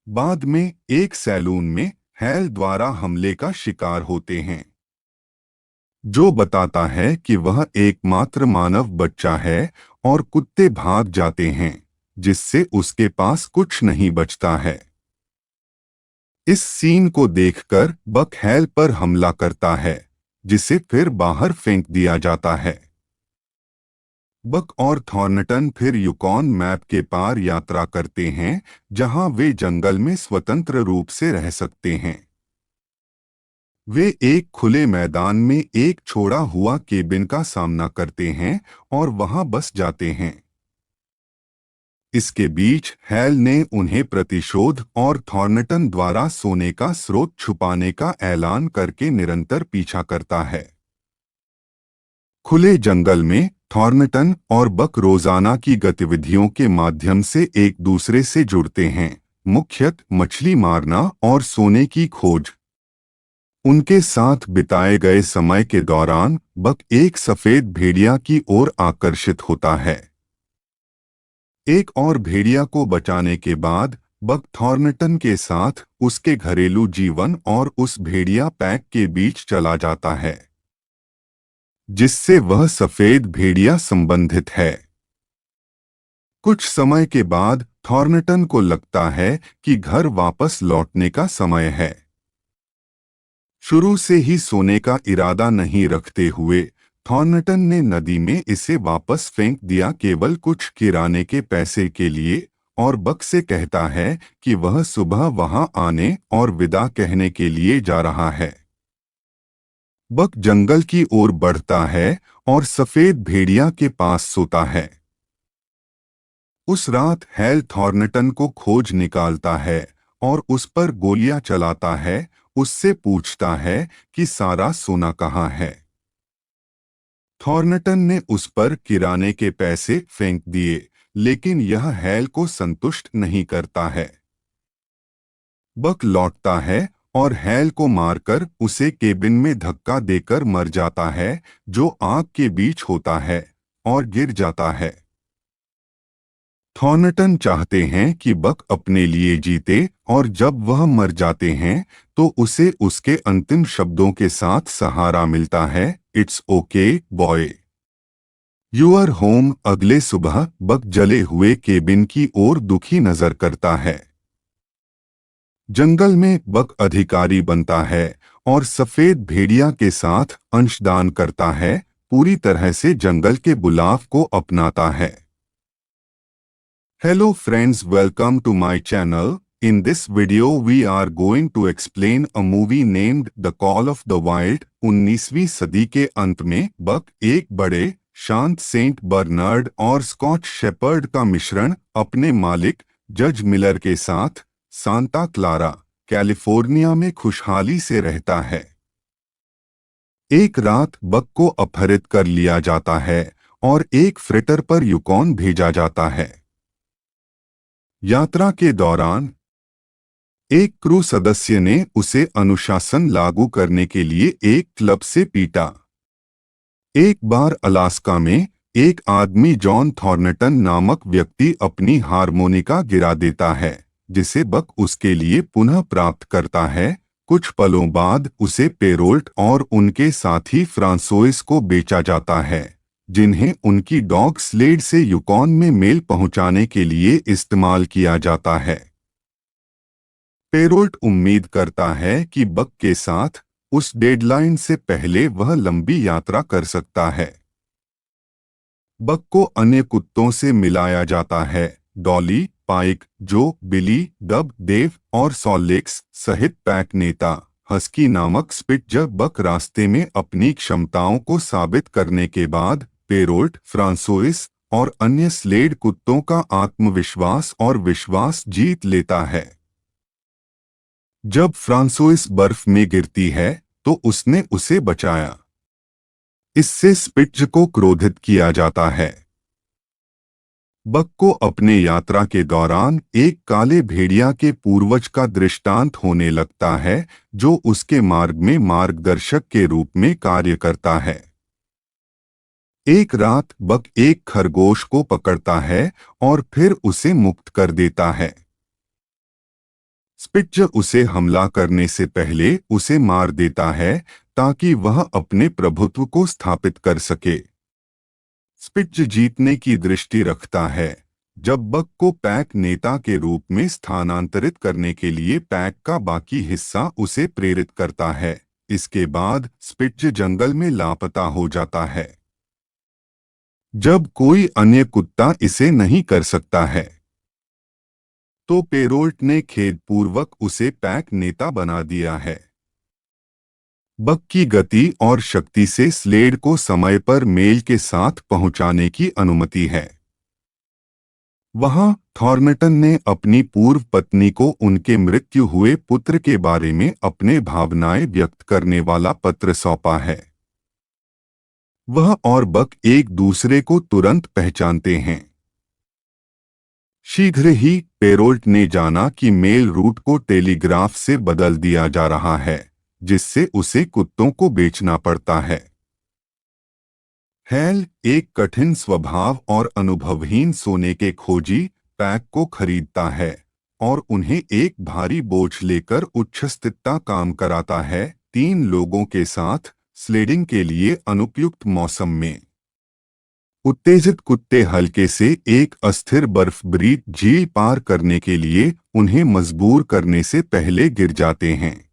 बाद में एक सैलून में हैल द्वारा हमले का शिकार होते हैं, जो बताता है कि वह एकमात्र मानव बच्चा है और कुत्ते भाग जाते हैं, जिससे उसके पास कुछ नहीं बचता है। इस सीन को देखकर बक हैल पर हमला करता है, जिसे फिर बाहर फेंक दिया जाता है। बक और थॉर्नटन फिर युकॉन मैप के पार यात्रा करते हैं, जहां वे जंगल में स्वतंत्र रूप से रह सकते हैं। वे एक खुले मैदान में एक छोड़ा हुआ केबिन का सामना करते हैं और वहां बस जाते हैं। इसके बीच हैल ने उन्हें प्रतिशोध और थॉर्नटन द्वारा सोने का स्रोत छुपाने का ऐलान करके निरंतर पीछा करता है। खुले जंगल में थॉर्नटन और बक रोजाना की गतिविधियों के माध्यम से एक दूसरे से जुड़ते हैं, मुख्यतः मछली मारना और सोने की खोज। उनके साथ बिताए गए समय के दौरान बक एक सफेद भेड़िया की ओर आकर्षित होता है। एक और भेड़िया को बचाने के बाद बक थॉर्नटन के साथ उसके घरेलू जीवन और उस भेड़िया पैक के बीच चला जाता है, जिससे वह सफेद भेड़िया संबंधित है। कुछ समय के बाद थॉर्नटन को लगता है कि घर वापस लौटने का समय है। शुरू से ही सोने का इरादा नहीं रखते हुए थॉर्नटन ने नदी में इसे वापस फेंक दिया, केवल कुछ किराने के पैसे के लिए, और बक से कहता है कि वह सुबह वहां आने और विदा कहने के लिए जा रहा है। बक जंगल की ओर बढ़ता है और सफेद भेड़िया के पास सोता है। उस रात हैल थॉर्नटन को खोज निकालता है और उस पर गोलियां चलाता है, उससे पूछता है कि सारा सोना कहाँ है। थॉर्नटन ने उस पर किराने के पैसे फेंक दिए, लेकिन यह हैल को संतुष्ट नहीं करता है। बक लौटता है और हैल को मारकर उसे केबिन में धक्का देकर मर जाता है, जो आग के बीच होता है, और गिर जाता है। थॉर्नटन चाहते हैं कि बक अपने लिए जीते और जब वह मर जाते हैं तो उसे उसके अंतिम शब्दों के साथ सहारा मिलता है, it's okay boy, you are home. अगले सुबह बक जले हुए केबिन की ओर दुखी नजर करता है। जंगल में बक अधिकारी बनता है और सफेद भेड़िया के साथ अंशदान करता है, पूरी तरह से जंगल के बुलाव को अपनाता है। Hello friends, welcome to my channel. In this video we are going to explain a movie named The Call of the Wild। 19वीं सदी के अंत में बक एक बड़े शांत सेंट बर्नार्ड और स्कॉच शेपर्ड का मिश्रण अपने मालिक जज मिलर के साथ सांता क्लारा, कैलिफोर्निया में खुशहाली से रहता है। एक रात बक को अपहरित कर लिया जाता है और एक फ्रेटर पर युकॉन भेजा जाता है। यात्रा के दौरान एक क्रू सदस्य ने उसे अनुशासन लागू करने के लिए एक क्लब से पीटा। एक बार अलास्का में एक आदमी जॉन थॉर्नटन नामक व्यक्ति अपनी हारमोनिका गिरा देता है, जिसे बक उसके लिए पुनः प्राप्त करता है। कुछ पलों बाद उसे पेरोल्ट और उनके साथी फ्रांसोइस को बेचा जाता है, जिन्हें उनकी डॉग स्लेड से युकॉन में मेल पहुंचाने के लिए इस्तेमाल किया जाता है। पेरोल्ट उम्मीद करता है कि बक के साथ उस डेडलाइन से पहले वह लंबी यात्रा कर सकता है। बक को अन्य कुत्तों से मिलाया जाता है, डॉली, पाइक, जो, बिली, डब, देव और सॉलेक्स सहित पैक नेता हस्की नामक स्पिट्जर। बक रास्ते में अपनी क्षमताओं को साबित करने के बाद पेरोल्ट, फ्रांसोइस और अन्य स्लेड कुत्तों का आत्मविश्वास और विश्वास जीत लेता है। जब फ्रांसोइस बर्फ में गिरती है तो उसने उसे बचाया। इससे स्पिट्ज को क्रोधित किया जाता है। बक को अपने यात्रा के दौरान एक काले भेड़िया के पूर्वज का दृष्टांत होने लगता है, जो उसके मार्ग में मार्गदर्शक के रूप में कार्य करता है। एक रात बक एक खरगोश को पकड़ता है और फिर उसे मुक्त कर देता है। स्पिट्जर उसे हमला करने से पहले उसे मार देता है ताकि वह अपने प्रभुत्व को स्थापित कर सके। स्पिट्जर जीतने की दृष्टि रखता है। जब बक को पैक नेता के रूप में स्थानांतरित करने के लिए पैक का बाकी हिस्सा उसे प्रेरित करता है। इसके बाद स्पिट्जर जंगल में लापता हो जाता है। जब कोई अन्य कुत्ता इसे नहीं कर सकता है तो पेरोल्ट ने खेदपूर्वक उसे पैक नेता बना दिया है। बक की गति और शक्ति से स्लेड को समय पर मेल के साथ पहुंचाने की अनुमति है। वहां थॉर्नटन ने अपनी पूर्व पत्नी को उनके मृत्यु हुए पुत्र के बारे में अपने भावनाएं व्यक्त करने वाला पत्र सौंपा है। वह और बक एक दूसरे को तुरंत पहचानते हैं। शीघ्र ही पेरोल्ट ने जाना कि मेल रूट को टेलीग्राफ से बदल दिया जा रहा है, जिससे उसे कुत्तों को बेचना पड़ता है। हैल, एक कठिन स्वभाव और अनुभवहीन सोने के खोजी, पैक को खरीदता है और उन्हें एक भारी बोझ लेकर उच्छृंखलता काम कराता है, 3 लोगों के साथ स्लेडिंग के लिए अनुपयुक्त मौसम में। उत्तेजित कुत्ते हल्के से एक अस्थिर बर्फभरी झील पार करने के लिए उन्हें मजबूर करने से पहले गिर जाते हैं।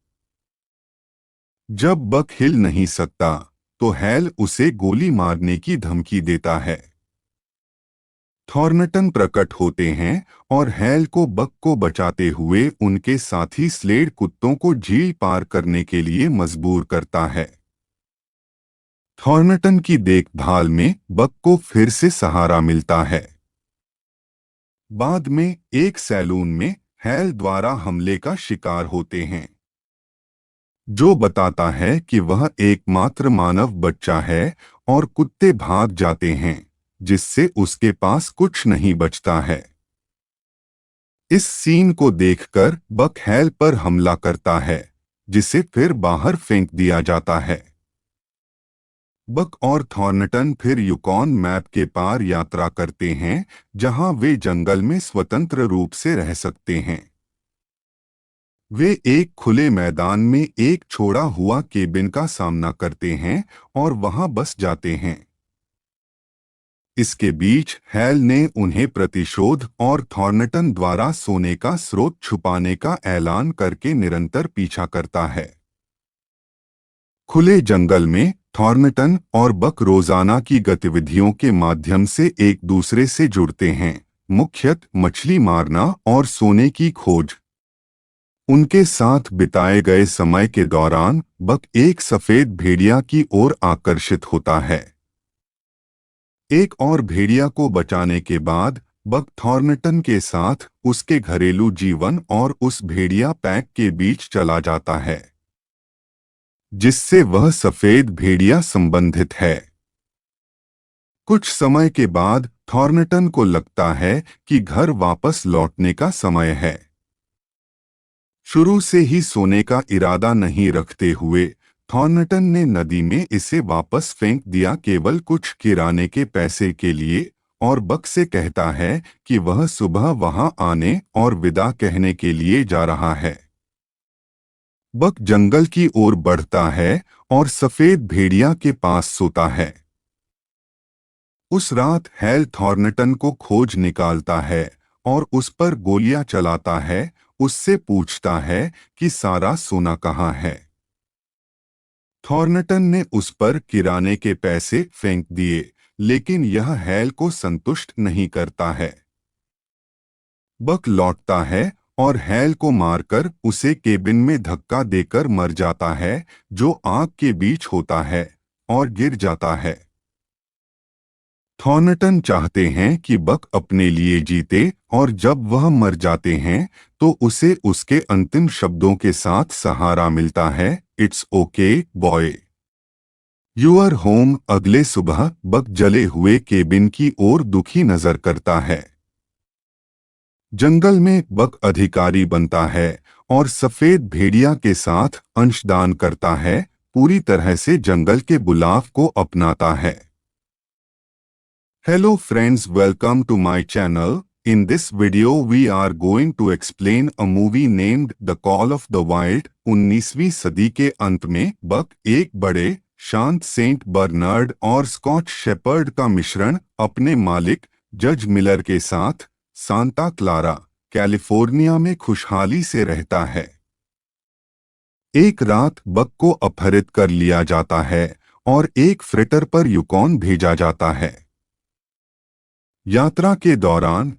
जब बक हिल नहीं सकता तो हैल उसे गोली मारने की धमकी देता है। थॉर्नटन प्रकट होते हैं और हैल को बक को बचाते हुए उनके साथी स्लेड कुत्तों को झील पार करने के लिए मजबूर करता है। थॉर्नटन की देखभाल में बक को फिर से सहारा मिलता है। बाद में एक सैलून में हैल द्वारा हमले का शिकार होते हैं, जो बताता है कि वह एकमात्र मानव बच्चा है और कुत्ते भाग जाते हैं, जिससे उसके पास कुछ नहीं बचता है। इस सीन को देखकर बक हैल पर हमला करता है, जिसे फिर बाहर फेंक दिया जाता है। बक और थॉर्नटन फिर युकॉन मैप के पार यात्रा करते हैं, जहां वे जंगल में स्वतंत्र रूप से रह सकते हैं। वे एक खुले मैदान में एक छोड़ा हुआ केबिन का सामना करते हैं और वहां बस जाते हैं। इसके बीच हैल ने उन्हें प्रतिशोध और थॉर्नटन द्वारा सोने का स्रोत छुपाने का ऐलान करके निरंतर पीछा करता है। खुले जंगल में थॉर्नटन और बक रोजाना की गतिविधियों के माध्यम से एक दूसरे से जुड़ते हैं, मुख्यतः मछली मारना और सोने की खोज। उनके साथ बिताए गए समय के दौरान बक एक सफेद भेड़िया की ओर आकर्षित होता है। एक और भेड़िया को बचाने के बाद बक थॉर्नटन के साथ उसके घरेलू जीवन और उस भेड़िया पैक के बीच चला जाता है जिससे वह सफेद भेड़िया संबंधित है। कुछ समय के बाद थॉर्नटन को लगता है कि घर वापस लौटने का समय है। शुरू से ही सोने का इरादा नहीं रखते हुए थॉर्नटन ने नदी में इसे वापस फेंक दिया केवल कुछ किराने के पैसे के लिए और बक से कहता है कि वह सुबह वहां आने और विदा कहने के लिए जा रहा है। बक जंगल की ओर बढ़ता है और सफेद भेड़िया के पास सोता है। उस रात हैल थॉर्नटन को खोज निकालता है और उस पर गोलियां चलाता है। उससे पूछता है कि सारा सोना कहाँ है। थॉर्नटन ने उस पर किराने के पैसे फेंक दिए, लेकिन यह हैल को संतुष्ट नहीं करता है। बक लौटता है और हैल को मारकर उसे केबिन में धक्का देकर मर जाता है, जो आग के बीच होता है और गिर जाता है। थॉर्नटन चाहते हैं कि बक अपने लिए जीते और जब वह मर जाते हैं तो उसे उसके अंतिम शब्दों के साथ सहारा मिलता है, it's okay boy, you are home. अगले सुबह बक जले हुए केबिन की ओर दुखी नजर करता है। जंगल में बक अधिकारी बनता है और सफेद भेड़िया के साथ अंशदान करता है, पूरी तरह से जंगल के बुलाव को अपनाता है। Hello friends, welcome to my channel. In this video we are going to explain a movie named The Call of the Wild। 19वीं सदी के अंत में बक एक बड़े शांत सेंट बर्नार्ड और स्कॉच शेपर्ड का मिश्रण अपने मालिक जज मिलर के साथ सांता क्लारा, कैलिफोर्निया में खुशहाली से रहता है। एक रात बक को अपहरित कर लिया जाता है और एक फ्रेटर पर युकॉन भेजा जाता है। यात्रा के दौरान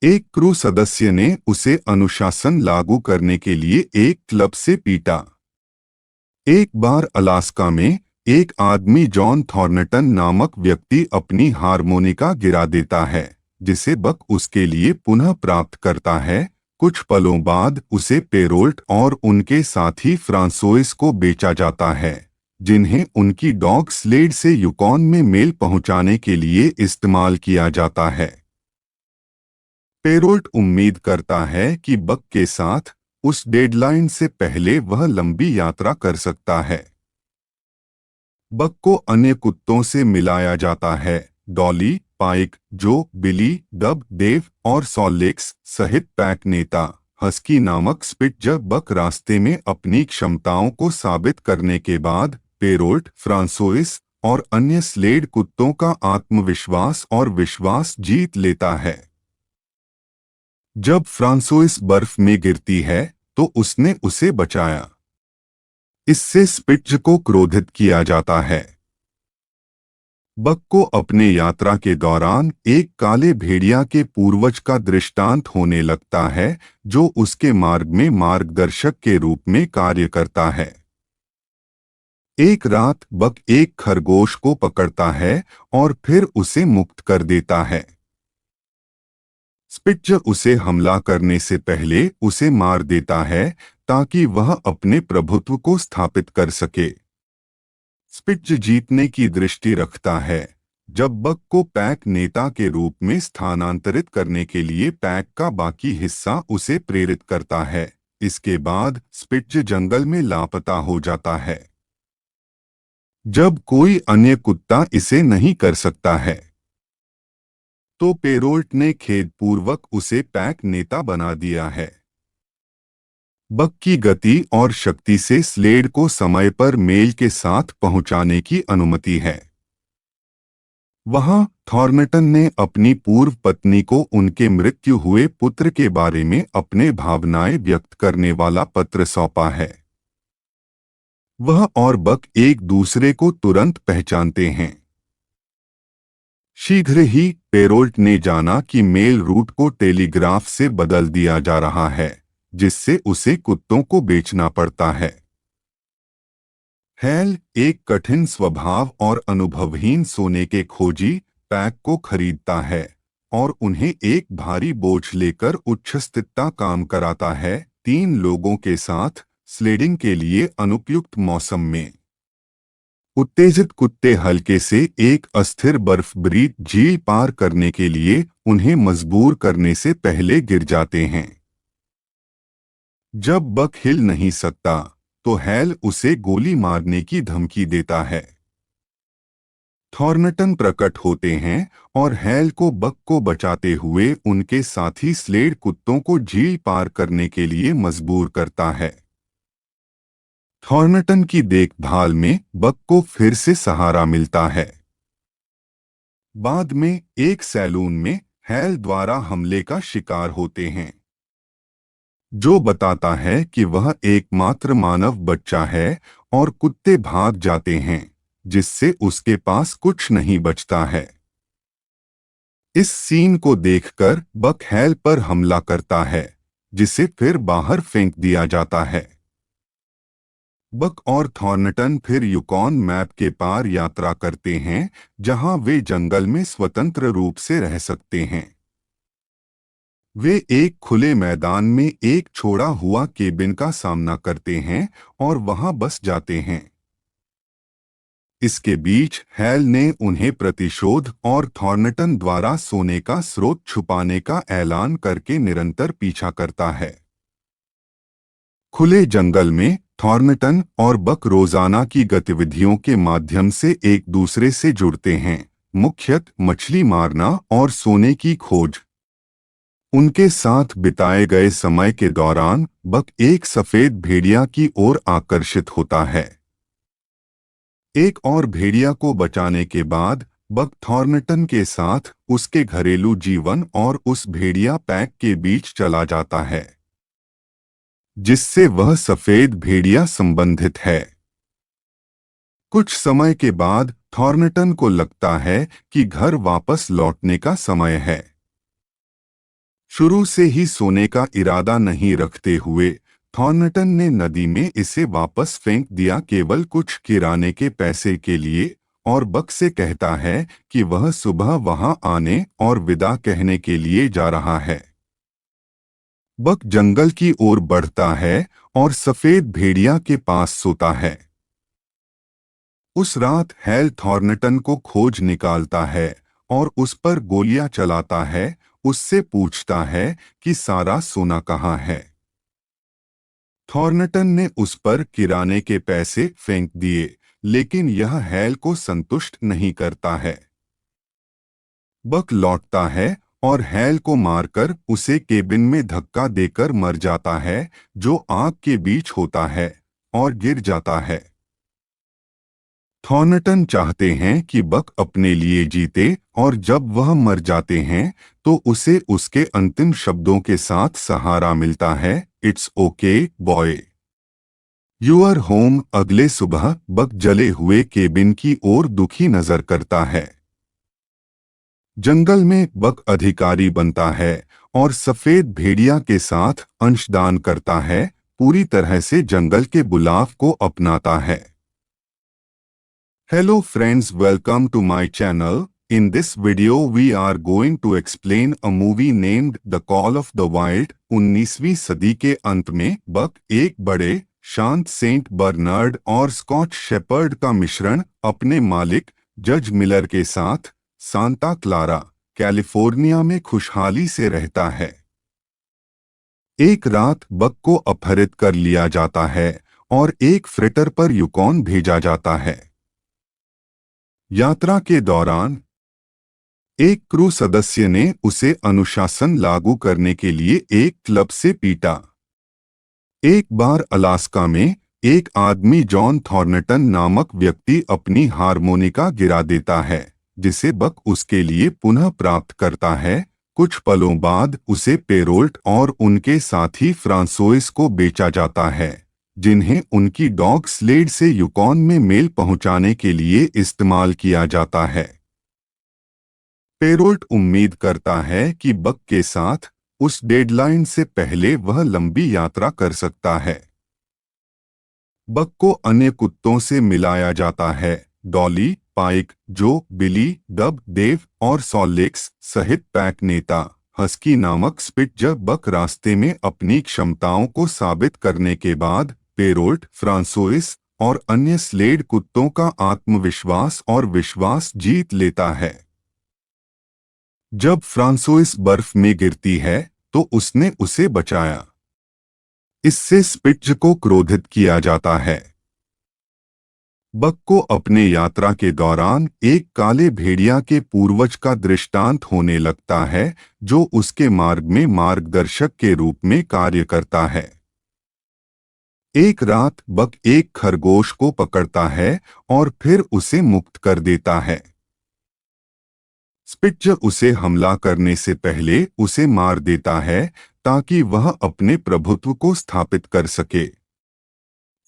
एक क्रू सदस्य ने उसे अनुशासन लागू करने के लिए एक क्लब से पीटा। एक बार अलास्का में एक आदमी जॉन थॉर्नटन नामक व्यक्ति अपनी हारमोनिका गिरा देता है, जिसे बक उसके लिए पुनः प्राप्त करता है। कुछ पलों बाद उसे पेरोल्ट और उनके साथी फ्रांसोइस को बेचा जाता है, जिन्हें उनकी डॉग स्लेड से युकॉन में मेल पहुंचाने के लिए इस्तेमाल किया जाता है। पेरोल्ट उम्मीद करता है कि बक के साथ उस डेडलाइन से पहले वह लंबी यात्रा कर सकता है। बक को अन्य कुत्तों से मिलाया जाता है, डॉली, पाइक, जो, बिली, डब, डेव और सॉलेक्स सहित पैक नेता हस्की नामक स्पिट। जब बक रास्ते में अपनी क्षमताओं को साबित करने के बाद पेरोल्ट, फ्रांसोइस और अन्य स्लेड कुत्तों का आत्मविश्वास और विश्वास जीत लेता है। जब फ्रांसोइस बर्फ में गिरती है तो उसने उसे बचाया। इससे स्पिट्ज को क्रोधित किया जाता है। बक को अपने यात्रा के दौरान एक काले भेड़िया के पूर्वज का दृष्टांत होने लगता है, जो उसके मार्ग में मार्गदर्शक के रूप में कार्य करता है। एक रात बक एक खरगोश को पकड़ता है और फिर उसे मुक्त कर देता है। स्पिट्ज उसे हमला करने से पहले उसे मार देता है ताकि वह अपने प्रभुत्व को स्थापित कर सके। स्पिट्ज जीतने की दृष्टि रखता है। जब बक को पैक नेता के रूप में स्थानांतरित करने के लिए पैक का बाकी हिस्सा उसे प्रेरित करता है। इसके बाद स्पिट्ज जंगल में लापता हो जाता है। जब कोई अन्य कुत्ता इसे नहीं कर सकता है तो पेरोल्ट ने खेदपूर्वक उसे पैक नेता बना दिया है। बक की गति और शक्ति से स्लेड को समय पर मेल के साथ पहुंचाने की अनुमति है। वहां थॉर्नटन ने अपनी पूर्व पत्नी को उनके मृत्यु हुए पुत्र के बारे में अपने भावनाएं व्यक्त करने वाला पत्र सौंपा है। वह और बक एक दूसरे को तुरंत पहचानते हैं। शीघ्र ही पेरोल्ट ने जाना कि मेल रूट को टेलीग्राफ से बदल दिया जा रहा है, जिससे उसे कुत्तों को बेचना पड़ता है। हैल एक कठिन स्वभाव और अनुभवहीन सोने के खोजी पैक को खरीदता है और उन्हें एक भारी बोझ लेकर उच्छृंखलता काम कराता है 3 लोगों के साथ स्लेडिंग के लिए अनुपयुक्त मौसम में। उत्तेजित कुत्ते हल्के से एक अस्थिर बर्फभरी झील पार करने के लिए उन्हें मजबूर करने से पहले गिर जाते हैं। जब बक हिल नहीं सकता तो हैल उसे गोली मारने की धमकी देता है। थॉर्नटन प्रकट होते हैं और हैल को बक को बचाते हुए उनके साथी स्लेड कुत्तों को झील पार करने के लिए मजबूर करता है। थॉर्नटन की देखभाल में बक को फिर से सहारा मिलता है। बाद में एक सैलून में हैल द्वारा हमले का शिकार होते हैं, जो बताता है कि वह एकमात्र मानव बच्चा है और कुत्ते भाग जाते हैं, जिससे उसके पास कुछ नहीं बचता है। इस सीन को देखकर बक हैल पर हमला करता है, जिसे फिर बाहर फेंक दिया जाता है। बक और थॉर्नटन फिर युकॉन मैप के पार यात्रा करते हैं, जहां वे जंगल में स्वतंत्र रूप से रह सकते हैं। वे एक खुले मैदान में एक छोड़ा हुआ केबिन का सामना करते हैं और वहां बस जाते हैं। इसके बीच हैल ने उन्हें प्रतिशोध और थॉर्नटन द्वारा सोने का स्रोत छुपाने का ऐलान करके निरंतर पीछा करता है। खुले जंगल में थॉर्नटन और बक रोजाना की गतिविधियों के माध्यम से एक दूसरे से जुड़ते हैं, मुख्यतः मछली मारना और सोने की खोज। उनके साथ बिताए गए समय के दौरान बक एक सफेद भेड़िया की ओर आकर्षित होता है। एक और भेड़िया को बचाने के बाद बक थॉर्नटन के साथ उसके घरेलू जीवन और उस भेड़िया पैक के बीच चला जाता है, जिससे वह सफेद भेड़िया संबंधित है। कुछ समय के बाद थॉर्नटन को लगता है कि घर वापस लौटने का समय है। शुरू से ही सोने का इरादा नहीं रखते हुए थॉर्नटन ने नदी में इसे वापस फेंक दिया, केवल कुछ किराने के पैसे के लिए, और बक से कहता है कि वह सुबह वहां आने और विदा कहने के लिए जा रहा है। बक जंगल की ओर बढ़ता है और सफेद भेड़िया के पास सोता है। उस रात हैल थॉर्नटन को खोज निकालता है और उस पर गोलियां चलाता है, उससे पूछता है कि सारा सोना कहाँ है। थॉर्नटन ने उस पर किराने के पैसे फेंक दिए, लेकिन यह हैल को संतुष्ट नहीं करता है। बक लौटता है और हैल को मारकर उसे केबिन में धक्का देकर मर जाता है, जो आग के बीच होता है, और गिर जाता है। थॉर्नटन चाहते हैं कि बक अपने लिए जीते और जब वह मर जाते हैं तो उसे उसके अंतिम शब्दों के साथ सहारा मिलता है, it's okay boy, you are home. अगले सुबह बक जले हुए केबिन की ओर दुखी नजर करता है। जंगल में बक अधिकारी बनता है और सफेद भेड़िया के साथ अंशदान करता है, पूरी तरह से जंगल के बुलाव को अपनाता है। Hello friends, welcome to my channel. In this video we are going to explain a movie named The Call of the Wild। 19वीं सदी के अंत में बक एक बड़े शांत सेंट बर्नार्ड और स्कॉच शेपर्ड का मिश्रण अपने मालिक जज मिलर के साथ सांता क्लारा, कैलिफोर्निया में खुशहाली से रहता है। एक रात बक को अपहरित कर लिया जाता है और एक फ्रेटर पर युकॉन भेजा जाता है। यात्रा के दौरान एक क्रू सदस्य ने उसे अनुशासन लागू करने के लिए एक क्लब से पीटा। एक बार अलास्का में एक आदमी जॉन थॉर्नटन नामक व्यक्ति अपनी हारमोनिका गिरा देता है, जिसे बक उसके लिए पुनः प्राप्त करता है। कुछ पलों बाद उसे पेरोल्ट और उनके साथी फ्रांसोइस को बेचा जाता है, जिन्हें उनकी डॉग स्लेड से युकॉन में मेल पहुंचाने के लिए इस्तेमाल किया जाता है। पेरोल्ट उम्मीद करता है कि बक के साथ उस डेडलाइन से पहले वह लंबी यात्रा कर सकता है। बक को अन्य कुत्तों से मिलाया जाता है। डॉली, पाइक, जो, बिली, डब, देव और सॉलेक्स सहित पैक नेता हस्की नामक स्पिट्जर बक रास्ते में अपनी क्षमताओं को साबित करने के बाद पेरोल्ट, फ्रांसोइस और अन्य स्लेड कुत्तों का आत्मविश्वास और विश्वास जीत लेता है। जब फ्रांसोइस बर्फ में गिरती है तो उसने उसे बचाया। इससे स्पिट्ज को क्रोधित किया जाता है। बक को अपने यात्रा के दौरान एक काले भेड़िया के पूर्वज का दृष्टांत होने लगता है जो उसके मार्ग में मार्गदर्शक के रूप में कार्य करता है। एक रात बक एक खरगोश को पकड़ता है और फिर उसे मुक्त कर देता है। स्पिट्ज उसे हमला करने से पहले उसे मार देता है ताकि वह अपने प्रभुत्व को स्थापित कर सके।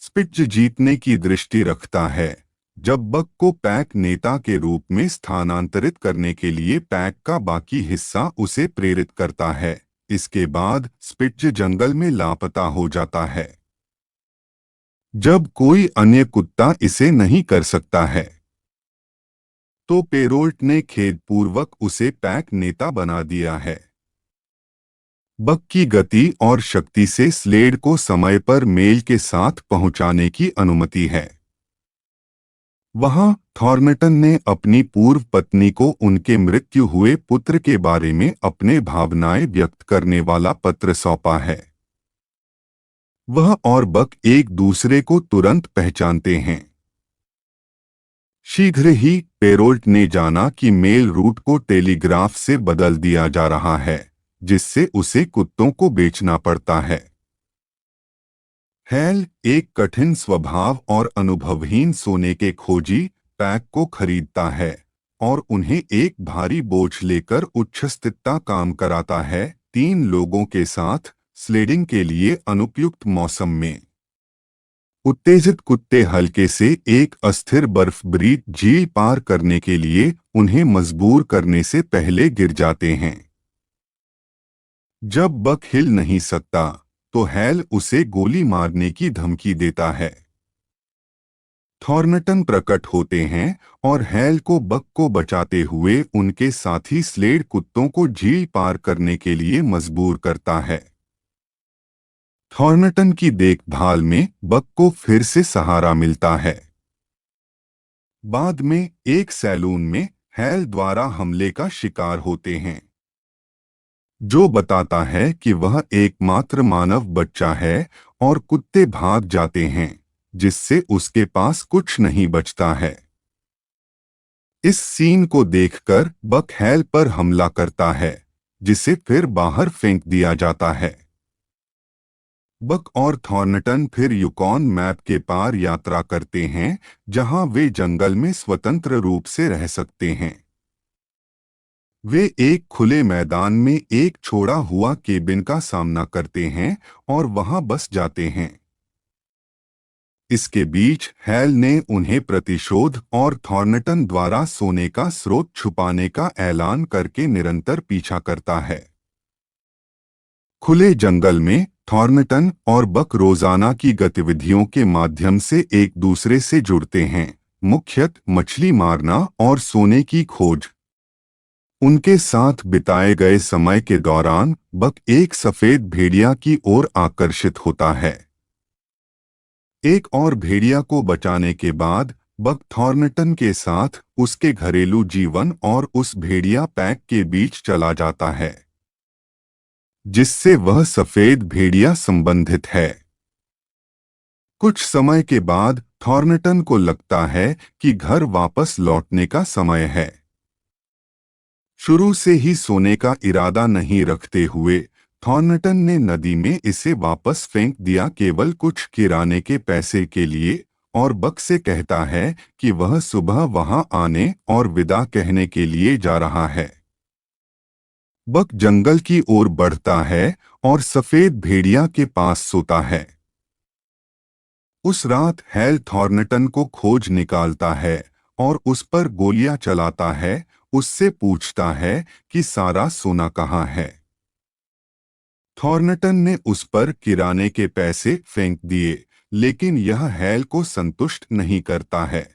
स्पिट्ज जीतने की दृष्टि रखता है। जब बक को पैक नेता के रूप में स्थानांतरित करने के लिए पैक का बाकी हिस्सा उसे प्रेरित करता है। इसके बाद स्पिट्ज जंगल में लापता हो जाता है। जब कोई अन्य कुत्ता इसे नहीं कर सकता है तो पेरोल्ट ने खेदपूर्वक उसे पैक नेता बना दिया है। बक की गति और शक्ति से स्लेड को समय पर मेल के साथ पहुंचाने की अनुमति है। वहां थॉर्नटन ने अपनी पूर्व पत्नी को उनके मृत्यु हुए पुत्र के बारे में अपने भावनाएं व्यक्त करने वाला पत्र सौंपा है। वह और बक एक दूसरे को तुरंत पहचानते हैं। शीघ्र ही पेरोल्ट ने जाना कि मेल रूट को टेलीग्राफ से बदल दिया जा रहा है, जिससे उसे कुत्तों को बेचना पड़ता है। हैल, एक कठिन स्वभाव और अनुभवहीन सोने के खोजी, पैक को खरीदता है और उन्हें एक भारी बोझ लेकर उच्छृंखलता काम कराता है, 3 लोगों के साथ स्लेडिंग के लिए अनुपयुक्त मौसम में। उत्तेजित कुत्ते हल्के से एक अस्थिर बर्फबरीत झील पार करने के लिए उन्हें मजबूर करने से पहले गिर जाते हैं। जब बक हिल नहीं सकता तो हैल उसे गोली मारने की धमकी देता है। थॉर्नटन प्रकट होते हैं और हैल को बक को बचाते हुए उनके साथी स्लेड कुत्तों को झील पार करने के लिए मजबूर करता है। थॉर्नटन की देखभाल में बक को फिर से सहारा मिलता है। बाद में एक सैलून में हैल द्वारा हमले का शिकार होते हैं, जो बताता है कि वह एकमात्र मानव बच्चा है और कुत्ते भाग जाते हैं, जिससे उसके पास कुछ नहीं बचता है। इस सीन को देखकर बक हैल पर हमला करता है, जिसे फिर बाहर फेंक दिया जाता है। बक और थॉर्नटन फिर युकॉन मैप के पार यात्रा करते हैं, जहां वे जंगल में स्वतंत्र रूप से रह सकते हैं। वे एक खुले मैदान में एक छोड़ा हुआ केबिन का सामना करते हैं और वहां बस जाते हैं। इसके बीच हैल ने उन्हें प्रतिशोध और थॉर्नटन द्वारा सोने का स्रोत छुपाने का ऐलान करके निरंतर पीछा करता है। खुले जंगल में थॉर्नटन और बक रोजाना की गतिविधियों के माध्यम से एक दूसरे से जुड़ते हैं, मुख्यतः मछली मारना और सोने की खोज। उनके साथ बिताए गए समय के दौरान बक एक सफेद भेड़िया की ओर आकर्षित होता है। एक और भेड़िया को बचाने के बाद बक थॉर्नटन के साथ उसके घरेलू जीवन और उस भेड़िया पैक के बीच चला जाता है, जिससे वह सफेद भेड़िया संबंधित है। कुछ समय के बाद थॉर्नटन को लगता है कि घर वापस लौटने का समय है। शुरू से ही सोने का इरादा नहीं रखते हुए थॉर्नटन ने नदी में इसे वापस फेंक दिया केवल कुछ किराने के पैसे के लिए, और बक से कहता है कि वह सुबह वहां आने और विदा कहने के लिए जा रहा है। बक जंगल की ओर बढ़ता है और सफेद भेड़िया के पास सोता है। उस रात हैल थॉर्नटन को खोज निकालता है और उस पर गोलियां चलाता है, उससे पूछता है कि सारा सोना कहाँ है। थॉर्नटन ने उस पर किराने के पैसे फेंक दिए, लेकिन यह हैल को संतुष्ट नहीं करता है।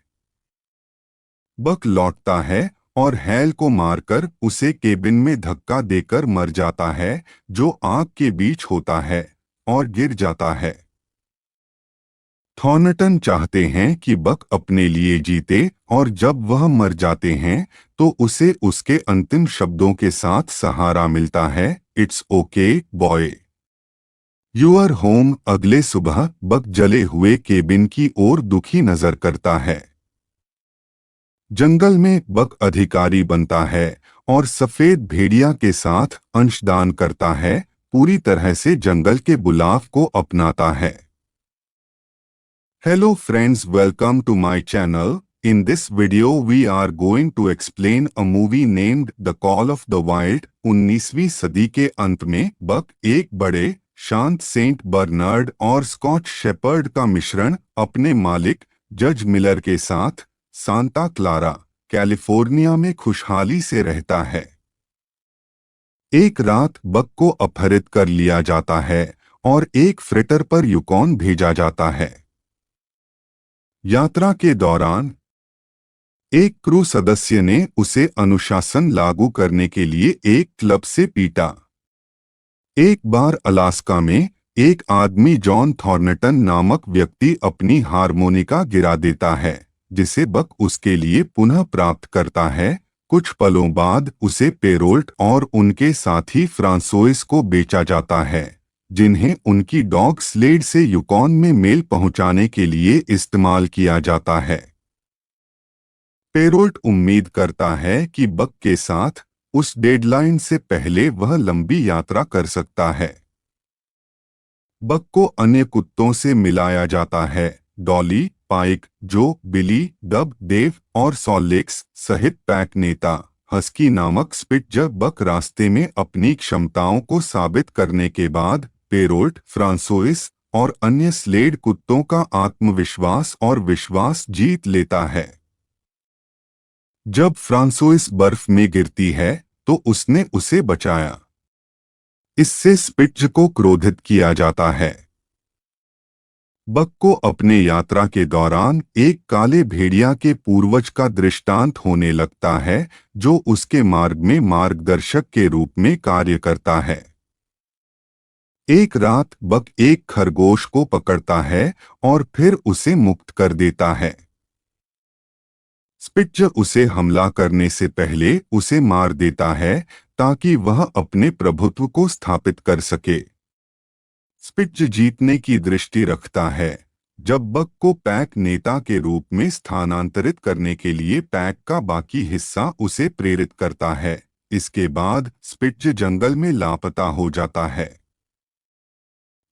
बक लौटता है और हैल को मारकर उसे केबिन में धक्का देकर मर जाता है, जो आग के बीच होता है, और गिर जाता है। थॉर्नटन चाहते हैं कि बक अपने लिए जीते, और जब वह मर जाते हैं तो उसे उसके अंतिम शब्दों के साथ सहारा मिलता है, it's okay boy, you are home. अगले सुबह बक जले हुए केबिन की ओर दुखी नजर करता है। जंगल में बक अधिकारी बनता है और सफेद भेड़िया के साथ अंशदान करता है, पूरी तरह से जंगल के बुलाव को अपनाता है। Hello friends, welcome to my channel. In this video we are going to explain a movie named The Call of the Wild। 19वीं सदी के अंत में बक एक बड़े शांत सेंट बर्नार्ड और स्कॉच शेपर्ड का मिश्रण अपने मालिक जज मिलर के साथ सांता क्लारा, कैलिफोर्निया में खुशहाली से रहता है। एक रात बक को अपहरित कर लिया जाता है और एक फ्रेटर पर युकॉन भेजा जाता है। यात्रा के दौरान एक क्रू सदस्य ने उसे अनुशासन लागू करने के लिए एक क्लब से पीटा। एक बार अलास्का में एक आदमी जॉन थॉर्नटन नामक व्यक्ति अपनी हारमोनिका गिरा देता है, जिसे बक उसके लिए पुनः प्राप्त करता है। कुछ पलों बाद उसे पेरोल्ट और उनके साथी फ्रांसोइस को बेचा जाता है, जिन्हें उनकी डॉग स्लेड से युकॉन में मेल पहुंचाने के लिए इस्तेमाल किया जाता है। पेरोल्ट उम्मीद करता है कि बक के साथ उस डेडलाइन से पहले वह लंबी यात्रा कर सकता है। बक को अन्य कुत्तों से मिलाया जाता है, डॉली, पाइक, जो, बिली, डब, देव और सॉलेक्स सहित पैक नेता हस्की नामक स्पिट्जर। बक रास्ते में अपनी क्षमताओं को साबित करने के बाद पेरोल्ट, फ्रांसोइस और अन्य स्लेड कुत्तों का आत्मविश्वास और विश्वास जीत लेता है। जब फ्रांसोइस बर्फ में गिरती है तो उसने उसे बचाया। इससे स्पिट्ज को क्रोधित किया जाता है। बक को अपने यात्रा के दौरान एक काले भेड़िया के पूर्वज का दृष्टांत होने लगता है, जो उसके मार्ग में मार्गदर्शक के रूप में कार्य करता है। एक रात बक एक खरगोश को पकड़ता है और फिर उसे मुक्त कर देता है। स्पिट्ज उसे हमला करने से पहले उसे मार देता है ताकि वह अपने प्रभुत्व को स्थापित कर सके। स्पिट्ज जीतने की दृष्टि रखता है। जब बक को पैक नेता के रूप में स्थानांतरित करने के लिए पैक का बाकी हिस्सा उसे प्रेरित करता है। इसके बाद स्पिट्ज जंगल में लापता हो जाता है।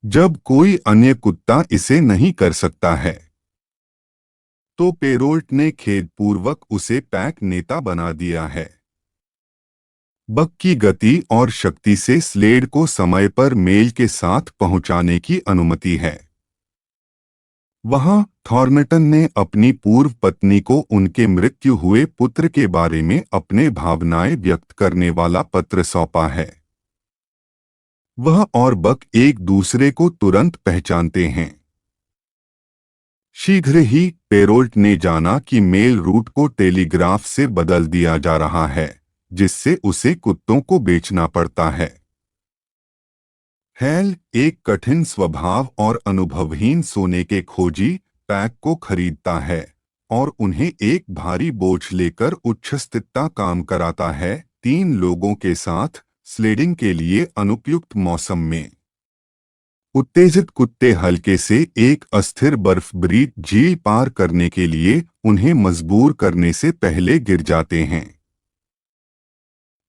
जब कोई अन्य कुत्ता इसे नहीं कर सकता है तो पेरोल्ट ने खेदपूर्वक उसे पैक नेता बना दिया है। बक की गति और शक्ति से स्लेड को समय पर मेल के साथ पहुंचाने की अनुमति है। वहां थॉर्नटन ने अपनी पूर्व पत्नी को उनके मृत्यु हुए पुत्र के बारे में अपने भावनाएं व्यक्त करने वाला पत्र सौंपा है। वह और बक एक दूसरे को तुरंत पहचानते हैं। शीघ्र ही पेरोल्ट ने जाना कि मेल रूट को टेलीग्राफ से बदल दिया जा रहा है, जिससे उसे कुत्तों को बेचना पड़ता है। हैल, एक कठिन स्वभाव और अनुभवहीन सोने के खोजी, पैक को खरीदता है और उन्हें एक भारी बोझ लेकर उच्छृंखलता काम कराता है, 3 लोगों के साथ स्लेडिंग के लिए अनुपयुक्त मौसम में। उत्तेजित कुत्ते हल्के से एक अस्थिर बर्फभरी झील पार करने के लिए उन्हें मजबूर करने से पहले गिर जाते हैं।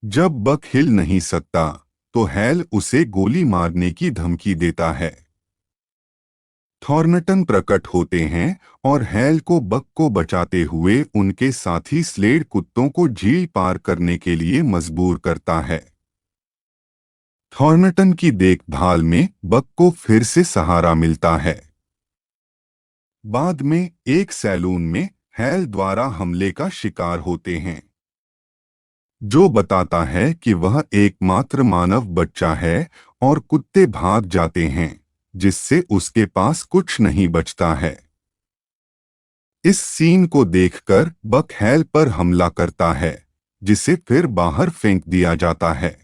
जब बक हिल नहीं सकता तो हैल उसे गोली मारने की धमकी देता है। थॉर्नटन प्रकट होते हैं और हैल को बक को बचाते हुए उनके साथी स्लेड कुत्तों को झील पार करने के लिए मजबूर करता है। थॉर्नटन की देखभाल में बक को फिर से सहारा मिलता है। बाद में एक सैलून में हैल द्वारा हमले का शिकार होते हैं। जो बताता है कि वह एकमात्र मानव बच्चा है और कुत्ते भाग जाते हैं, जिससे उसके पास कुछ नहीं बचता है। इस सीन को देखकर बक हैल पर हमला करता है, जिसे फिर बाहर फेंक दिया जाता है।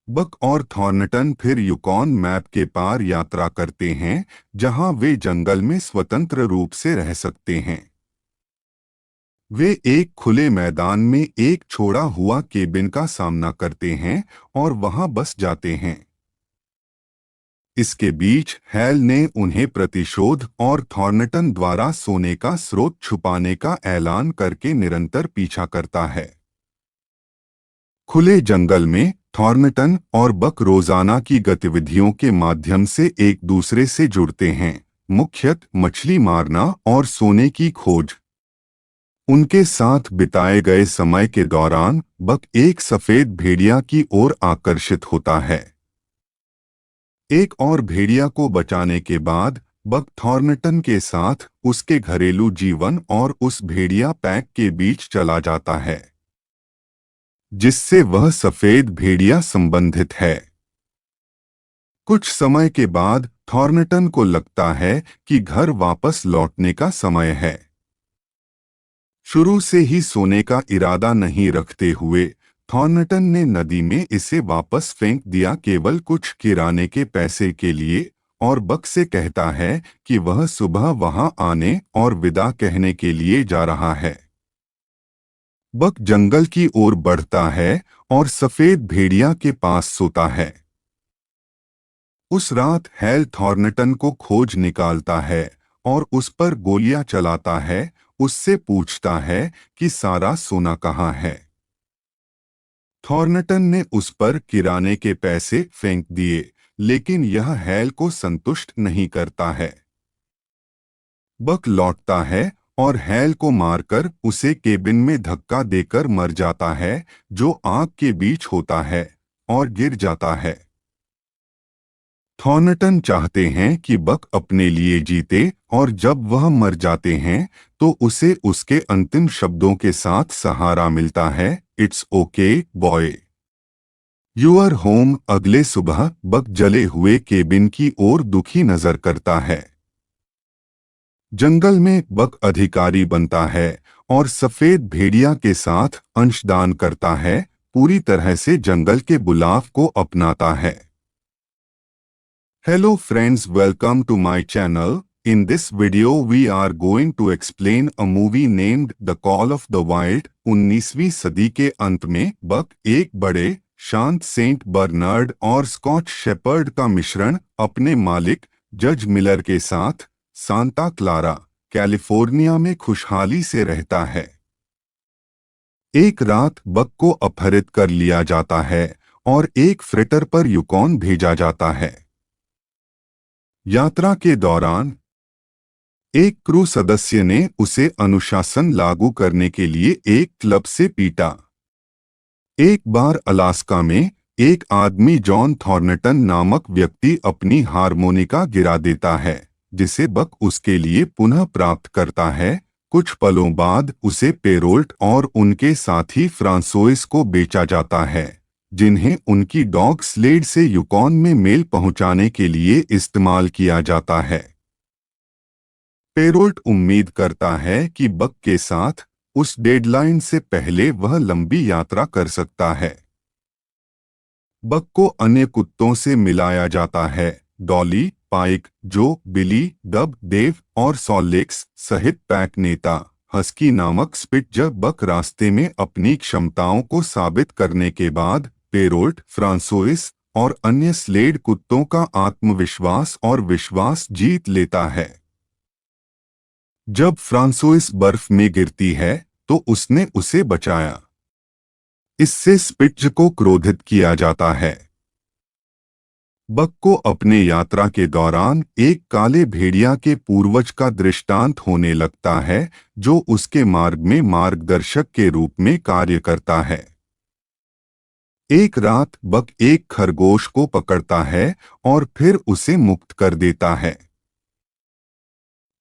बक और थॉर्नटन फिर युकॉन मैप के पार यात्रा करते हैं, जहां वे जंगल में स्वतंत्र रूप से रह सकते हैं। वे एक खुले मैदान में एक छोड़ा हुआ केबिन का सामना करते हैं और वहां बस जाते हैं। इसके बीच हैल ने उन्हें प्रतिशोध और थॉर्नटन द्वारा सोने का स्रोत छुपाने का ऐलान करके निरंतर पीछा करता है। खुले जंगल में थॉर्नटन और बक रोजाना की गतिविधियों के माध्यम से एक दूसरे से जुड़ते हैं, मुख्यतः मछली मारना और सोने की खोज। उनके साथ बिताए गए समय के दौरान बक एक सफेद भेड़िया की ओर आकर्षित होता है। एक और भेड़िया को बचाने के बाद बक थॉर्नटन के साथ उसके घरेलू जीवन और उस भेड़िया पैक के बीच चला जाता है, जिससे वह सफेद भेड़िया संबंधित है। कुछ समय के बाद थॉर्नटन को लगता है कि घर वापस लौटने का समय है। शुरू से ही सोने का इरादा नहीं रखते हुए थॉर्नटन ने नदी में इसे वापस फेंक दिया, केवल कुछ किराने के पैसे के लिए, और बक से कहता है कि वह सुबह वहां आने और विदा कहने के लिए जा रहा है। बक जंगल की ओर बढ़ता है और सफेद भेड़िया के पास सोता है। उस रात हैल थॉर्नटन को खोज निकालता है और उस पर गोलियां चलाता है, उससे पूछता है कि सारा सोना कहाँ है। थॉर्नटन ने उस पर किराने के पैसे फेंक दिए, लेकिन यह हैल को संतुष्ट नहीं करता है। बक लौटता है और हैल को मारकर उसे केबिन में धक्का देकर मर जाता है, जो आग के बीच होता है, और गिर जाता है। थॉर्नटन चाहते हैं कि बक अपने लिए जीते, और जब वह मर जाते हैं तो उसे उसके अंतिम शब्दों के साथ सहारा मिलता है, it's okay boy, you're home. अगले सुबह बक जले हुए केबिन की ओर दुखी नजर करता है। जंगल में बक अधिकारी बनता है और सफेद भेड़िया के साथ अंशदान करता है, पूरी तरह से जंगल के बुलाव को अपनाता है। Hello friends, welcome to my channel. In this video we are going to explain a movie named The Call of the Wild। 19वीं सदी के अंत में बक एक बड़े शांत सेंट बर्नार्ड और स्कॉच शेपर्ड का मिश्रण अपने मालिक जज मिलर के साथ सांता क्लारा, कैलिफोर्निया में खुशहाली से रहता है। एक रात बक को अपहरित कर लिया जाता है और एक फ्रेटर पर युकॉन भेजा जाता है। यात्रा के दौरान एक क्रू सदस्य ने उसे अनुशासन लागू करने के लिए एक क्लब से पीटा। एक बार अलास्का में एक आदमी जॉन थॉर्नटन नामक व्यक्ति अपनी हारमोनिका गिरा देता है, जिसे बक उसके लिए पुनः प्राप्त करता है। कुछ पलों बाद उसे पेरोल्ट और उनके साथी फ्रांसोइस को बेचा जाता है, जिन्हें उनकी डॉग स्लेड से युकॉन में मेल पहुंचाने के लिए इस्तेमाल किया जाता है। पेरोल्ट उम्मीद करता है कि बक के साथ उस डेडलाइन से पहले वह लंबी यात्रा कर सकता है। बक को अन्य कुत्तों से मिलाया जाता है, डॉली, पाइक, जो, बिली, डब, देव और सॉलेक्स सहित पैक नेता हस्की नामक स्पिट्जर। बक रास्ते में अपनी क्षमताओं को साबित करने के बाद पेरोल्ट, फ्रांसोइस और अन्य स्लेड कुत्तों का आत्मविश्वास और विश्वास जीत लेता है। जब फ्रांसोइस बर्फ में गिरती है तो उसने उसे बचाया। इससे स्पिट्ज को क्रोधित किया जाता है। बक को अपने यात्रा के दौरान एक काले भेड़िया के पूर्वज का दृष्टांत होने लगता है, जो उसके मार्ग में मार्गदर्शक के रूप में कार्य करता है। एक रात बक एक खरगोश को पकड़ता है और फिर उसे मुक्त कर देता है।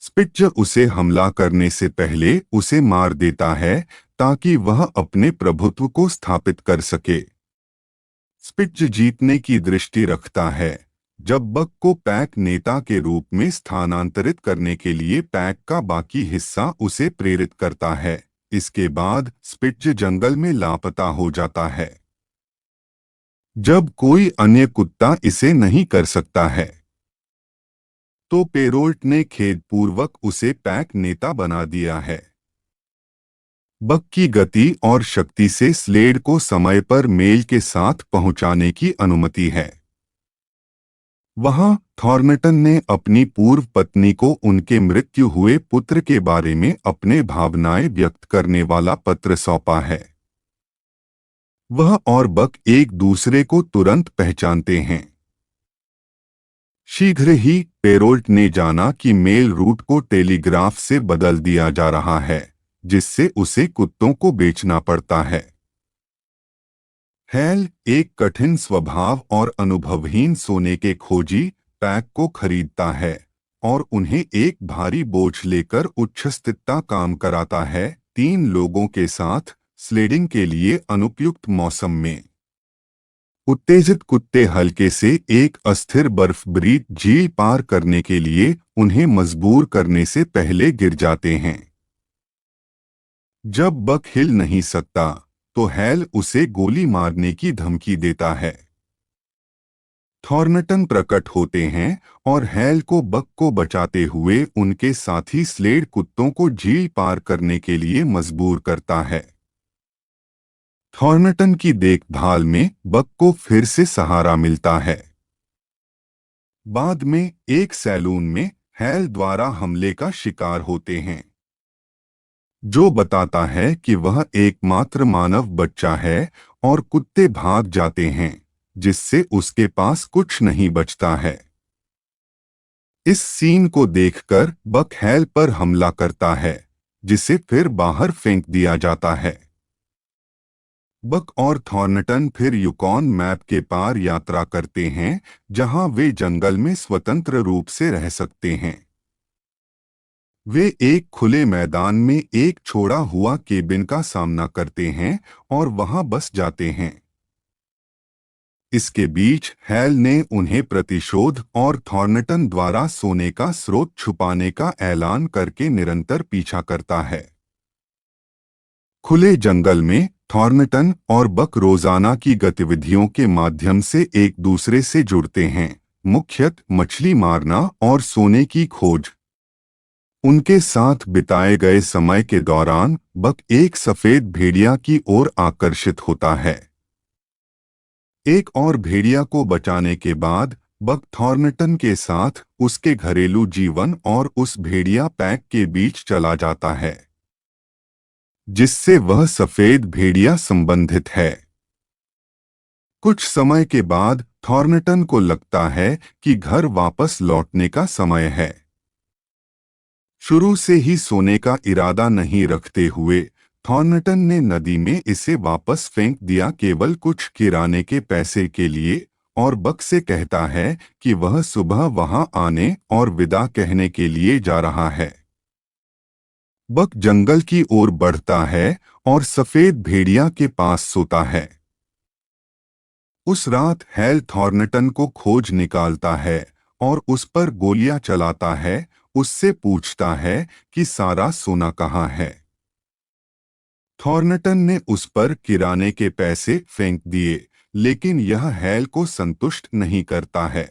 स्पिट्ज उसे हमला करने से पहले उसे मार देता है, ताकि वह अपने प्रभुत्व को स्थापित कर सके। स्पिट्ज जीतने की दृष्टि रखता है। जब बक को पैक नेता के रूप में स्थानांतरित करने के लिए पैक का बाकी हिस्सा उसे प्रेरित करता है। इसके बाद स्पिट्ज जंगल में लापता हो जाता है। जब कोई अन्य कुत्ता इसे नहीं कर सकता है, तो पेरोल्ट ने खेदपूर्वक उसे पैक नेता बना दिया है। बक की गति और शक्ति से स्लेड को समय पर मेल के साथ पहुंचाने की अनुमति है। वहां थॉर्नटन ने अपनी पूर्व पत्नी को उनके मृत्यु हुए पुत्र के बारे में अपने भावनाएं व्यक्त करने वाला पत्र सौंपा है। वह और बक एक दूसरे को तुरंत पहचानते हैं। शीघ्र ही पेरोल्ट ने जाना कि मेल रूट को टेलीग्राफ से बदल दिया जा रहा है, जिससे उसे कुत्तों को बेचना पड़ता है। हैल एक कठिन स्वभाव और अनुभवहीन सोने के खोजी पैक को खरीदता है और उन्हें एक भारी बोझ लेकर उच्छृंखलता काम कराता है 3 लोगों के साथ स्लेडिंग के लिए अनुपयुक्त मौसम में। उत्तेजित कुत्ते हल्के से एक अस्थिर बर्फबरी झील पार करने के लिए उन्हें मजबूर करने से पहले गिर जाते हैं। जब बक हिल नहीं सकता, तो हैल उसे गोली मारने की धमकी देता है। थॉर्नटन प्रकट होते हैं और हैल को बक को बचाते हुए उनके साथी स्लेड कुत्तों को झील पार करने के लिए मजबूर करता है। थॉर्नटन की देखभाल में बक को फिर से सहारा मिलता है। बाद में एक सैलून में हैल द्वारा हमले का शिकार होते हैं, जो बताता है कि वह एकमात्र मानव बच्चा है और कुत्ते भाग जाते हैं, जिससे उसके पास कुछ नहीं बचता है। इस सीन को देखकर बक हैल पर हमला करता है, जिसे फिर बाहर फेंक दिया जाता है। बक और थॉर्नटन फिर युकॉन मैप के पार यात्रा करते हैं, जहां वे जंगल में स्वतंत्र रूप से रह सकते हैं। वे एक खुले मैदान में एक छोड़ा हुआ केबिन का सामना करते हैं और वहां बस जाते हैं। इसके बीच हैल ने उन्हें प्रतिशोध और थॉर्नटन द्वारा सोने का स्रोत छुपाने का ऐलान करके निरंतर पीछा करता है। खुले जंगल में थॉर्नटन और बक रोजाना की गतिविधियों के माध्यम से एक दूसरे से जुड़ते हैं, मुख्यतः मछली मारना और सोने की खोज। उनके साथ बिताए गए समय के दौरान बक एक सफेद भेड़िया की ओर आकर्षित होता है। एक और भेड़िया को बचाने के बाद बक थॉर्नटन के साथ उसके घरेलू जीवन और उस भेड़िया पैक के बीच चला जाता है, जिससे वह सफेद भेड़िया संबंधित है। कुछ समय के बाद थॉर्नटन को लगता है कि घर वापस लौटने का समय है। शुरू से ही सोने का इरादा नहीं रखते हुए थॉर्नटन ने नदी में इसे वापस फेंक दिया, केवल कुछ किराने के पैसे के लिए, और बक से कहता है कि वह सुबह वहां आने और विदा कहने के लिए जा रहा है। बक जंगल की ओर बढ़ता है और सफेद भेड़िया के पास सोता है। उस रात हैल थॉर्नटन को खोज निकालता है और उस पर गोलियां चलाता है। उससे पूछता है कि सारा सोना कहाँ है। थॉर्नटन ने उस पर किराने के पैसे फेंक दिए, लेकिन यह हैल को संतुष्ट नहीं करता है।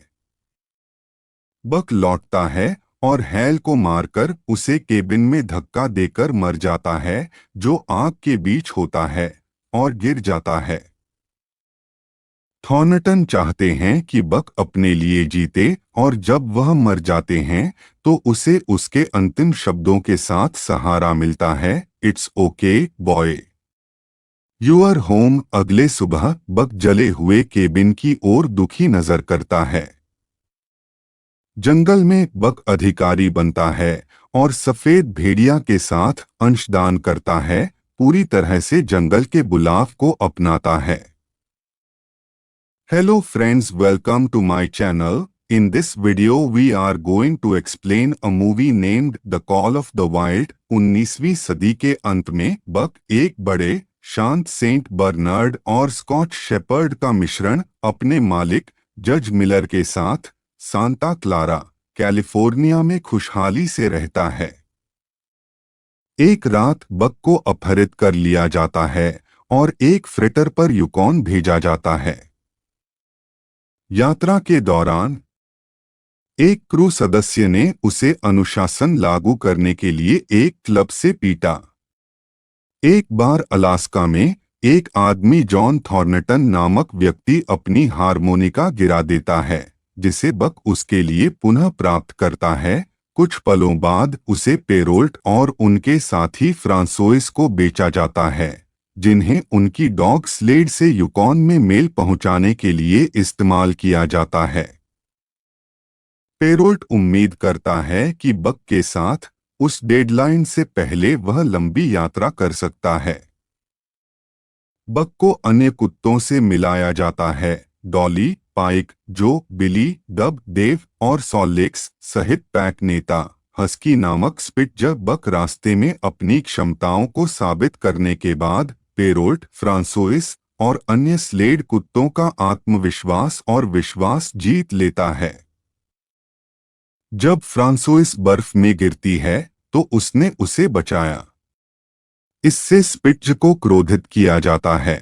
बक लौटता है और हैल को मारकर उसे केबिन में धक्का देकर मर जाता है, जो आग के बीच होता है, और गिर जाता है। थॉर्नटन चाहते हैं कि बक अपने लिए जीते, और जब वह मर जाते हैं तो उसे उसके अंतिम शब्दों के साथ सहारा मिलता है, it's okay boy, you are home. अगले सुबह बक जले हुए केबिन की ओर दुखी नजर करता है। जंगल में बक अधिकारी बनता है और सफेद भेड़िया के साथ अंशदान करता है, पूरी तरह से जंगल के बुलाव को अपनाता है। Hello friends, welcome to my channel. In this video we are going to explain a movie named The Call of the Wild। 19वीं सदी के अंत में बक एक बड़े शांत सेंट बर्नार्ड और स्कॉच शेपर्ड का मिश्रण अपने मालिक जज मिलर के साथ सांता क्लारा, कैलिफोर्निया में खुशहाली से रहता है। एक रात बक को अपहरित कर लिया जाता है और एक फ्रेटर पर युकॉन भेजा जाता है। यात्रा के दौरान एक क्रू सदस्य ने उसे अनुशासन लागू करने के लिए एक क्लब से पीटा। एक बार अलास्का में एक आदमी जॉन थॉर्नटन नामक व्यक्ति अपनी हारमोनिका गिरा देता है, जिसे बक उसके लिए पुनः प्राप्त करता है। कुछ पलों बाद उसे पेरोल्ट और उनके साथी फ्रांसोइस को बेचा जाता है, जिन्हें उनकी डॉग स्लेड से युकॉन में मेल पहुंचाने के लिए इस्तेमाल किया जाता है। पेरोल्ट उम्मीद करता है कि बक के साथ उस डेडलाइन से पहले वह लंबी यात्रा कर सकता है। बक को अन्य कुत्तों से मिलाया जाता है, डॉली, पाइक, जो, बिली, डब, देव और सॉलेक्स सहित पैक नेता हस्की नामक स्पिट्जर। बक रास्ते में अपनी क्षमताओं को साबित करने के बाद पेरोल्ट, फ्रांसोइस और अन्य स्लेड कुत्तों का आत्मविश्वास और विश्वास जीत लेता है। जब फ्रांसोइस बर्फ में गिरती है तो उसने उसे बचाया। इससे स्पिट्ज को क्रोधित किया जाता है।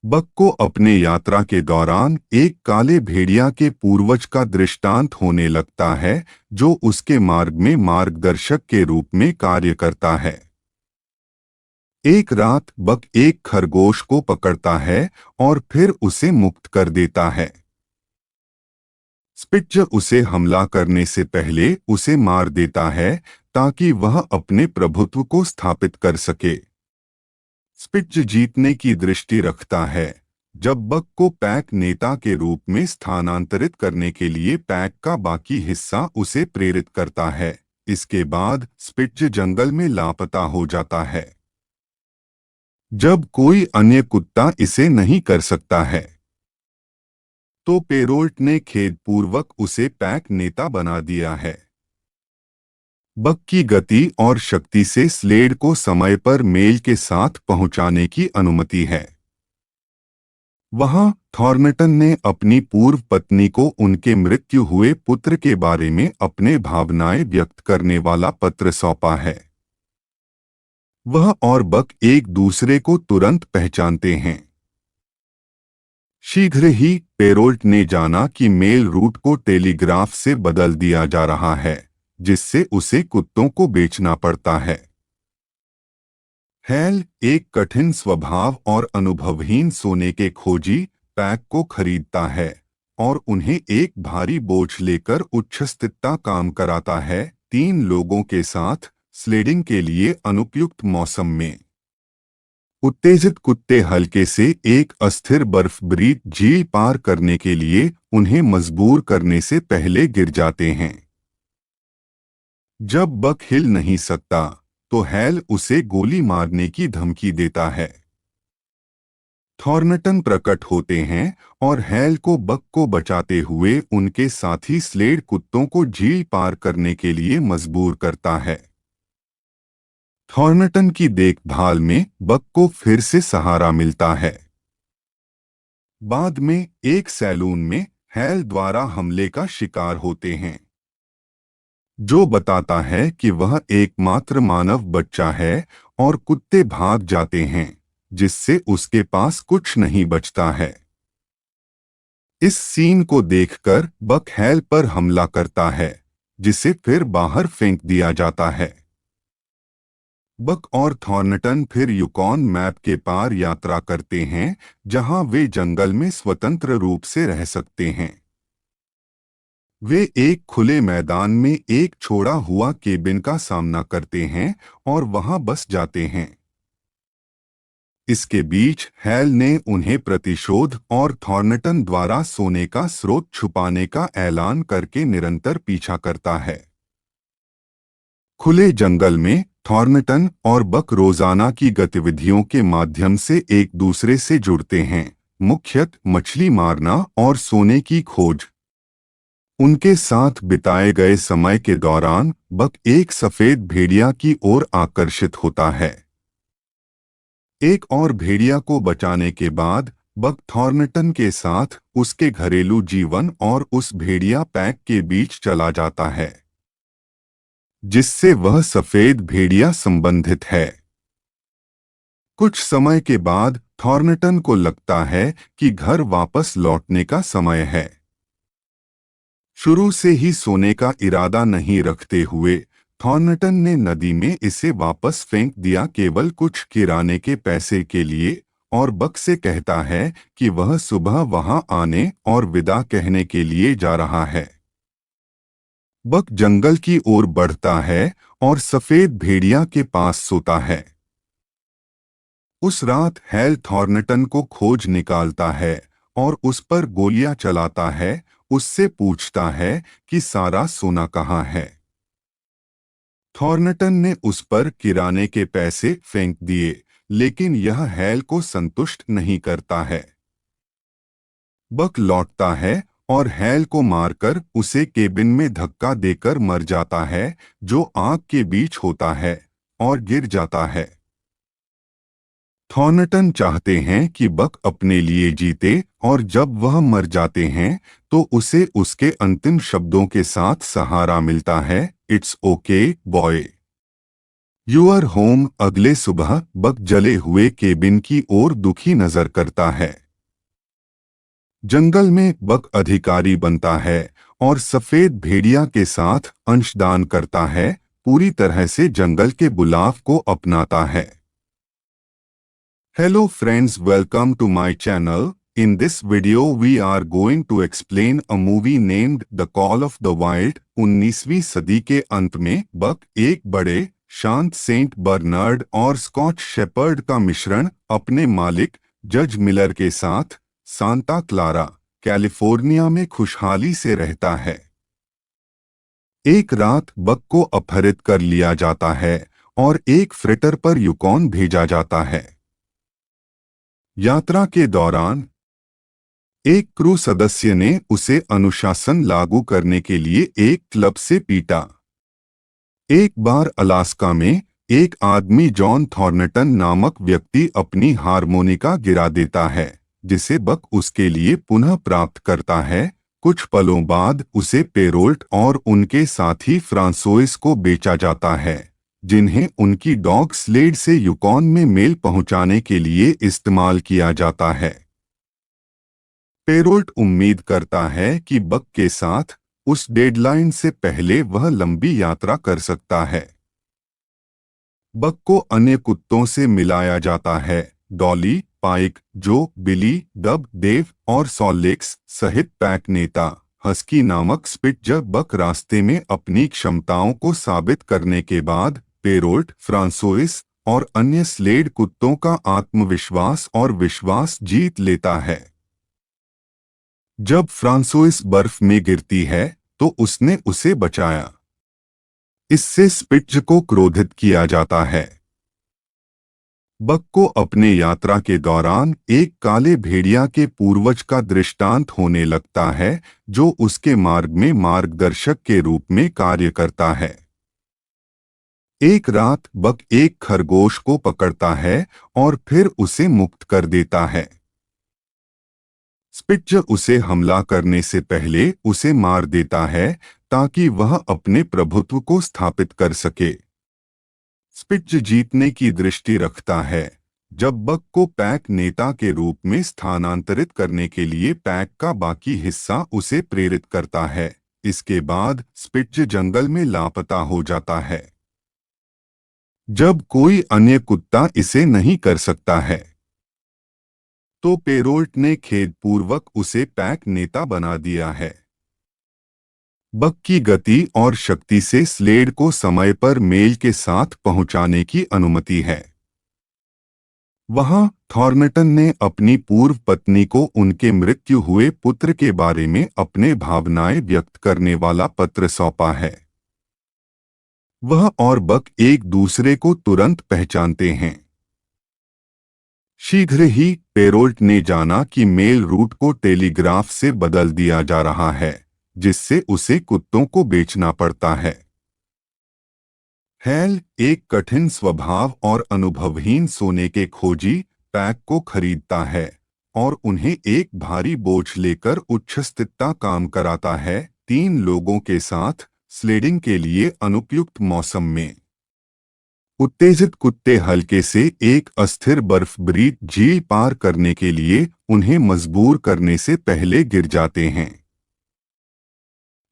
बक को अपने यात्रा के दौरान एक काले भेड़िया के पूर्वज का दृष्टांत होने लगता है, जो उसके मार्ग में मार्गदर्शक के रूप में कार्य करता है। एक रात बक एक खरगोश को पकड़ता है और फिर उसे मुक्त कर देता है। स्पिट्ज उसे हमला करने से पहले उसे मार देता है ताकि वह अपने प्रभुत्व को स्थापित कर सके। स्पिट्ज जीतने की दृष्टि रखता है। जब बक को पैक नेता के रूप में स्थानांतरित करने के लिए पैक का बाकी हिस्सा उसे प्रेरित करता है। इसके बाद स्पिट्ज जंगल में लापता हो जाता है। जब कोई अन्य कुत्ता इसे नहीं कर सकता है तो पेरोल्ट ने खेदपूर्वक उसे पैक नेता बना दिया है। बक की गति और शक्ति से स्लेड को समय पर मेल के साथ पहुंचाने की अनुमति है। वहां थॉर्नटन ने अपनी पूर्व पत्नी को उनके मृत्यु हुए पुत्र के बारे में अपने भावनाएं व्यक्त करने वाला पत्र सौंपा है। वह और बक एक दूसरे को तुरंत पहचानते हैं। शीघ्र ही पेरोल्ट ने जाना कि मेल रूट को टेलीग्राफ से बदल दिया जा रहा है, जिससे उसे कुत्तों को बेचना पड़ता है। हैल, एक कठिन स्वभाव और अनुभवहीन सोने के खोजी, पैक को खरीदता है और उन्हें एक भारी बोझ लेकर उच्छृंखलता काम कराता है, 3 लोगों के साथ स्लेडिंग के लिए अनुपयुक्त मौसम में। उत्तेजित कुत्ते हल्के से एक अस्थिर बर्फभरी झील पार करने के लिए उन्हें मजबूर करने से पहले गिर जाते हैं। जब बक हिल नहीं सकता तो हैल उसे गोली मारने की धमकी देता है। थॉर्नटन प्रकट होते हैं और हैल को बक को बचाते हुए उनके साथी स्लेड कुत्तों को झील पार करने के लिए मजबूर करता है। थॉर्नटन की देखभाल में बक को फिर से सहारा मिलता है। बाद में एक सैलून में हैल द्वारा हमले का शिकार होते हैं, जो बताता है कि वह एकमात्र मानव बच्चा है और कुत्ते भाग जाते हैं, जिससे उसके पास कुछ नहीं बचता है। इस सीन को देखकर बक हैल पर हमला करता है, जिसे फिर बाहर फेंक दिया जाता है। बक और थॉर्नटन फिर युकॉन मैप के पार यात्रा करते हैं, जहां वे जंगल में स्वतंत्र रूप से रह सकते हैं। वे एक खुले मैदान में एक छोड़ा हुआ केबिन का सामना करते हैं और वहां बस जाते हैं। इसके बीच हैल ने उन्हें प्रतिशोध और थॉर्नटन द्वारा सोने का स्रोत छुपाने का ऐलान करके निरंतर पीछा करता है। खुले जंगल में थॉर्नटन और बक रोजाना की गतिविधियों के माध्यम से एक दूसरे से जुड़ते हैं, मुख्यतः मछली मारना और सोने की खोज। उनके साथ बिताए गए समय के दौरान बक एक सफेद भेड़िया की ओर आकर्षित होता है। एक और भेड़िया को बचाने के बाद बक थॉर्नटन के साथ उसके घरेलू जीवन और उस भेड़िया पैक के बीच चला जाता है जिससे वह सफेद भेड़िया संबंधित है। कुछ समय के बाद थॉर्नटन को लगता है कि घर वापस लौटने का समय है। शुरू से ही सोने का इरादा नहीं रखते हुए थॉर्नटन ने नदी में इसे वापस फेंक दिया केवल कुछ किराने के पैसे के लिए और बक से कहता है कि वह सुबह वहां आने और विदा कहने के लिए जा रहा है। बक जंगल की ओर बढ़ता है और सफेद भेड़िया के पास सोता है। उस रात हैल थॉर्नटन को खोज निकालता है और उस पर गोलियां चलाता है। उससे पूछता है कि सारा सोना कहाँ है। थॉर्नटन ने उस पर किराने के पैसे फेंक दिए, लेकिन यह हैल को संतुष्ट नहीं करता है। बक लौटता है और हैल को मारकर उसे केबिन में धक्का देकर मर जाता है, जो आग के बीच होता है, और गिर जाता है। थॉर्नटन चाहते हैं कि बक अपने लिए जीते और जब वह मर जाते हैं तो उसे उसके अंतिम शब्दों के साथ सहारा मिलता है, it's okay boy, you are home. अगले सुबह बक जले हुए केबिन की ओर दुखी नजर करता है। जंगल में बक अधिकारी बनता है और सफेद भेड़िया के साथ अंशदान करता है, पूरी तरह से जंगल के बुलाव को अपनाता है। Hello friends, welcome to my channel. In this video we are going to explain a movie named The Call of the Wild। 19वीं सदी के अंत में बक एक बड़े शांत सेंट बर्नार्ड और स्कॉच शेपर्ड का मिश्रण अपने मालिक जज मिलर के साथ सांता क्लारा, कैलिफोर्निया में खुशहाली से रहता है। एक रात बक को अपहरित कर लिया जाता है और एक फ्रेटर पर युकॉन भेजा जाता है। यात्रा के दौरान एक क्रू सदस्य ने उसे अनुशासन लागू करने के लिए एक क्लब से पीटा। एक बार अलास्का में एक आदमी जॉन थॉर्नटन नामक व्यक्ति अपनी हारमोनिका गिरा देता है, जिसे बक उसके लिए पुनः प्राप्त करता है। कुछ पलों बाद उसे पेरोल्ट और उनके साथी फ्रांसोइस को बेचा जाता है, जिन्हें उनकी डॉग स्लेड से युकॉन में मेल पहुंचाने के लिए इस्तेमाल किया जाता है। पेरोल्ट उम्मीद करता है कि बक के साथ उस डेडलाइन से पहले वह लंबी यात्रा कर सकता है। बक को अन्य कुत्तों से मिलाया जाता है, डॉली, पाइक, जो, बिली, डब, डेव और सॉलेक्स सहित पैक नेता हस्की नामक स्पिट्जर। बक रास्ते में अपनी क्षमताओं को साबित करने के बाद पेरोल्ट, फ्रांसोइस और अन्य स्लेड कुत्तों का आत्मविश्वास और विश्वास जीत लेता है। जब फ्रांसोइस बर्फ में गिरती है तो उसने उसे बचाया। इससे स्पिट्ज को क्रोधित किया जाता है। बक को अपने यात्रा के दौरान एक काले भेड़िया के पूर्वज का दृष्टांत होने लगता है, जो उसके मार्ग में मार्गदर्शक के रूप में कार्य करता है। एक रात बक एक खरगोश को पकड़ता है और फिर उसे मुक्त कर देता है। स्पिट्ज उसे हमला करने से पहले उसे मार देता है ताकि वह अपने प्रभुत्व को स्थापित कर सके। स्पिट्ज जीतने की दृष्टि रखता है। जब बक को पैक नेता के रूप में स्थानांतरित करने के लिए पैक का बाकी हिस्सा उसे प्रेरित करता है। इसके बाद स्पिट्ज जंगल में लापता हो जाता है। जब कोई अन्य कुत्ता इसे नहीं कर सकता है तो पेरोल्ट ने खेदपूर्वक उसे पैक नेता बना दिया है। बक की गति और शक्ति से स्लेड को समय पर मेल के साथ पहुंचाने की अनुमति है। वहां थॉर्नटन ने अपनी पूर्व पत्नी को उनके मृत्यु हुए पुत्र के बारे में अपने भावनाएं व्यक्त करने वाला पत्र सौंपा है। वह और बक एक दूसरे को तुरंत पहचानते हैं। शीघ्र ही पेरोल्ट ने जाना कि मेल रूट को टेलीग्राफ से बदल दिया जा रहा है, जिससे उसे कुत्तों को बेचना पड़ता है। हैल एक कठिन स्वभाव और अनुभवहीन सोने के खोजी पैक को खरीदता है और उन्हें एक भारी बोझ लेकर उच्छृंखलता काम कराता है 3 लोगों के साथ स्लेडिंग के लिए अनुपयुक्त मौसम में। उत्तेजित कुत्ते हल्के से एक अस्थिर बर्फभरी झील पार करने के लिए उन्हें मजबूर करने से पहले गिर जाते हैं।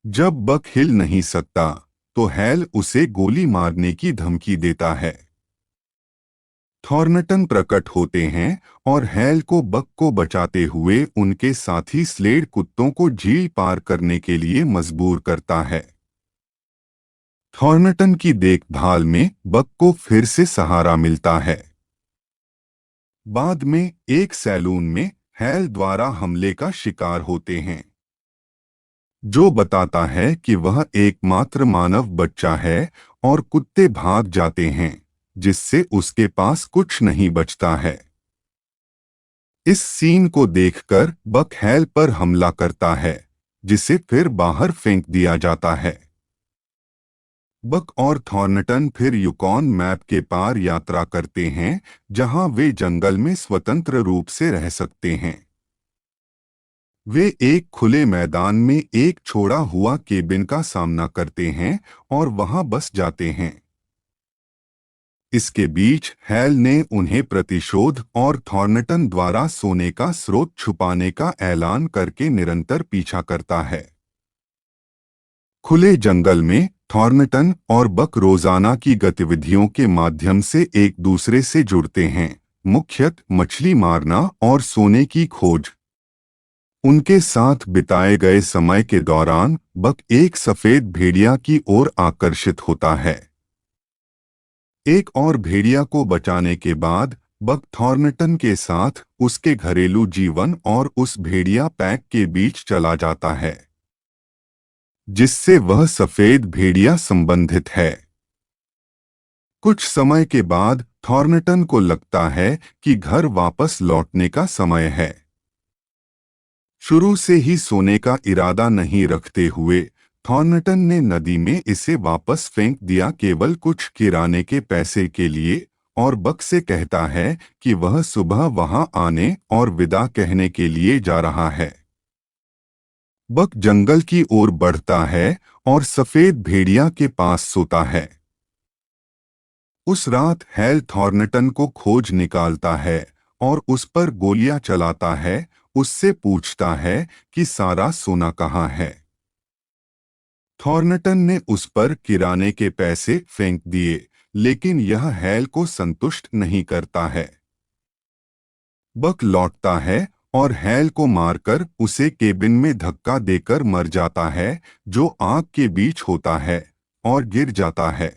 जब बक हिल नहीं सकता तो हैल उसे गोली मारने की धमकी देता है। थॉर्नटन प्रकट होते हैं और हैल को बक को बचाते हुए उनके साथी स्लेड कुत्तों को झील पार करने के लिए मजबूर करता है। थॉर्नटन की देखभाल में बक को फिर से सहारा मिलता है। बाद में एक सैलून में हैल द्वारा हमले का शिकार होते हैं, जो बताता है कि वह एकमात्र मानव बच्चा है और कुत्ते भाग जाते हैं, जिससे उसके पास कुछ नहीं बचता है। इस सीन को देखकर बक हैल पर हमला करता है, जिसे फिर बाहर फेंक दिया जाता है। बक और थॉर्नटन फिर युकॉन मैप के पार यात्रा करते हैं, जहां वे जंगल में स्वतंत्र रूप से रह सकते हैं। वे एक खुले मैदान में एक छोड़ा हुआ केबिन का सामना करते हैं और वहां बस जाते हैं। इसके बीच हैल ने उन्हें प्रतिशोध और थॉर्नटन द्वारा सोने का स्रोत छुपाने का ऐलान करके निरंतर पीछा करता है। खुले जंगल में थॉर्नटन और बक रोजाना की गतिविधियों के माध्यम से एक दूसरे से जुड़ते हैं, मुख्यतः मछली मारना और सोने की खोज। उनके साथ बिताए गए समय के दौरान बक एक सफेद भेड़िया की ओर आकर्षित होता है। एक और भेड़िया को बचाने के बाद बक थॉर्नटन के साथ उसके घरेलू जीवन और उस भेड़िया पैक के बीच चला जाता है, जिससे वह सफेद भेड़िया संबंधित है। कुछ समय के बाद थॉर्नटन को लगता है कि घर वापस लौटने का समय है। शुरू से ही सोने का इरादा नहीं रखते हुए थॉर्नटन ने नदी में इसे वापस फेंक दिया, केवल कुछ किराने के पैसे के लिए, और बक से कहता है कि वह सुबह वहां आने और विदा कहने के लिए जा रहा है। बक जंगल की ओर बढ़ता है और सफेद भेड़िया के पास सोता है। उस रात हैल थॉर्नटन को खोज निकालता है और उस पर गोलियां चलाता है, उससे पूछता है कि सारा सोना कहाँ है। थॉर्नटन ने उस पर किराने के पैसे फेंक दिए, लेकिन यह हैल को संतुष्ट नहीं करता है। बक लौटता है और हैल को मारकर उसे केबिन में धक्का देकर मर जाता है, जो आग के बीच होता है, और गिर जाता है।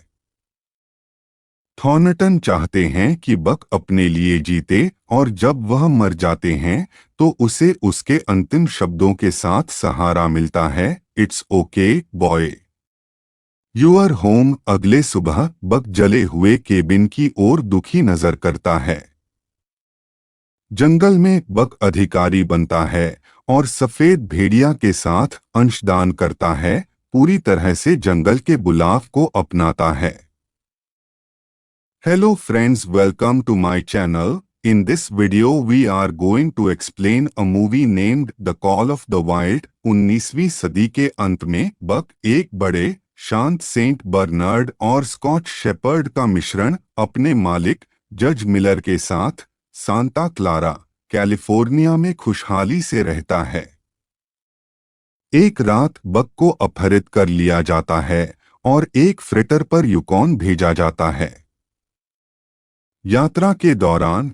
थॉर्नटन चाहते हैं कि बक अपने लिए जीते और जब वह मर जाते हैं तो उसे उसके अंतिम शब्दों के साथ सहारा मिलता है, it's okay boy, you are home. अगले सुबह बक जले हुए केबिन की ओर दुखी नजर करता है। जंगल में बक अधिकारी बनता है और सफेद भेड़िया के साथ अंशदान करता है, पूरी तरह से जंगल के बुलाव को अपनाता है। Hello friends, welcome to my channel. In this video we are going to explain a movie named The Call of the Wild। 19वीं सदी के अंत में बक एक बड़े शांत सेंट बर्नार्ड और स्कॉच शेपर्ड का मिश्रण अपने मालिक जज मिलर के साथ सांता क्लारा, कैलिफोर्निया में खुशहाली से रहता है। एक रात बक को अपहरित कर लिया जाता है और एक फ्रेटर पर युकॉन भेजा जाता है। यात्रा के दौरान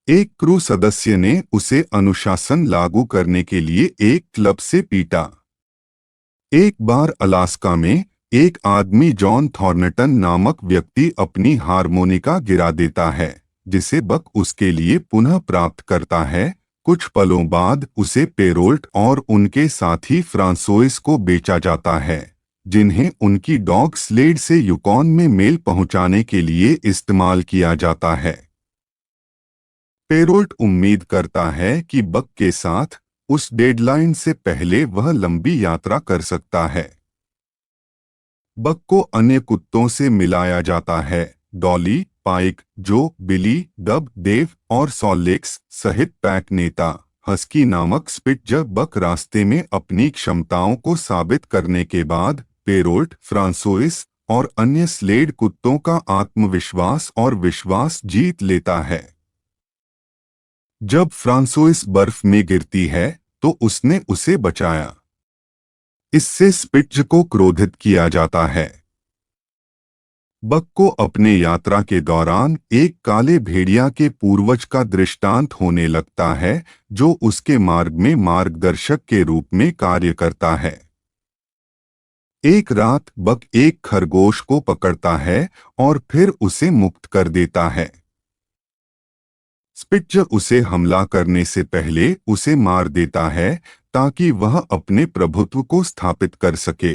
एक क्रू सदस्य ने उसे अनुशासन लागू करने के लिए एक क्लब से पीटा। एक बार अलास्का में एक आदमी जॉन थॉर्नटन नामक व्यक्ति अपनी हारमोनिका गिरा देता है, जिसे बक उसके लिए पुनः प्राप्त करता है। कुछ पलों बाद उसे पेरोल्ट और उनके साथी फ्रांसोइस को बेचा जाता है, जिन्हें उनकी डॉग स्लेड से युकॉन में मेल पहुंचाने के लिए इस्तेमाल किया जाता है। पेरोल्ट उम्मीद करता है कि बक के साथ उस डेडलाइन से पहले वह लंबी यात्रा कर सकता है। बक को अन्य कुत्तों से मिलाया जाता है। डॉली, पाइक, जो, बिली, डब, डेव और सॉलेक्स सहित पैक नेता हस्की नामक स्पिट्जर बक रास्ते में अपनी क्षमताओं को साबित करने के बाद पेरोल्ट, फ्रांसोइस और अन्य स्लेड कुत्तों का आत्मविश्वास और विश्वास जीत लेता है। जब फ्रांसोइस बर्फ में गिरती है तो उसने उसे बचाया। इससे स्पिट्ज को क्रोधित किया जाता है। बक को अपने यात्रा के दौरान एक काले भेड़िया के पूर्वज का दृष्टांत होने लगता है, जो उसके मार्ग में मार्गदर्शक के रूप में कार्य करता है। एक रात बक एक खरगोश को पकड़ता है और फिर उसे मुक्त कर देता है। स्पिट्ज उसे हमला करने से पहले उसे मार देता है ताकि वह अपने प्रभुत्व को स्थापित कर सके।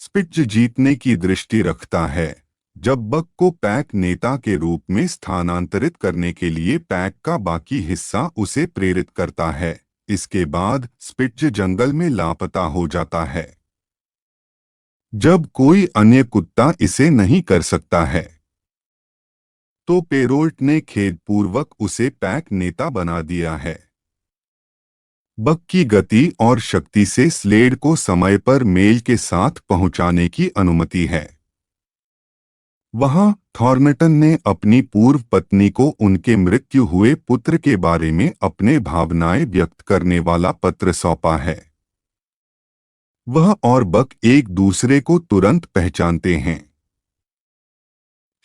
स्पिट्ज जीतने की दृष्टि रखता है। जब बक को पैक नेता के रूप में स्थानांतरित करने के लिए पैक का बाकी हिस्सा उसे प्रेरित करता है। इसके बाद स्पिट्ज जंगल में लापता हो जाता है। जब कोई अन्य कुत्ता इसे नहीं कर सकता है तो पेरोल्ट ने खेदपूर्वक उसे पैक नेता बना दिया है। बक की गति और शक्ति से स्लेड को समय पर मेल के साथ पहुंचाने की अनुमति है। वहां थॉर्नटन ने अपनी पूर्व पत्नी को उनके मृत्यु हुए पुत्र के बारे में अपने भावनाएं व्यक्त करने वाला पत्र सौंपा है। वह और बक एक दूसरे को तुरंत पहचानते हैं।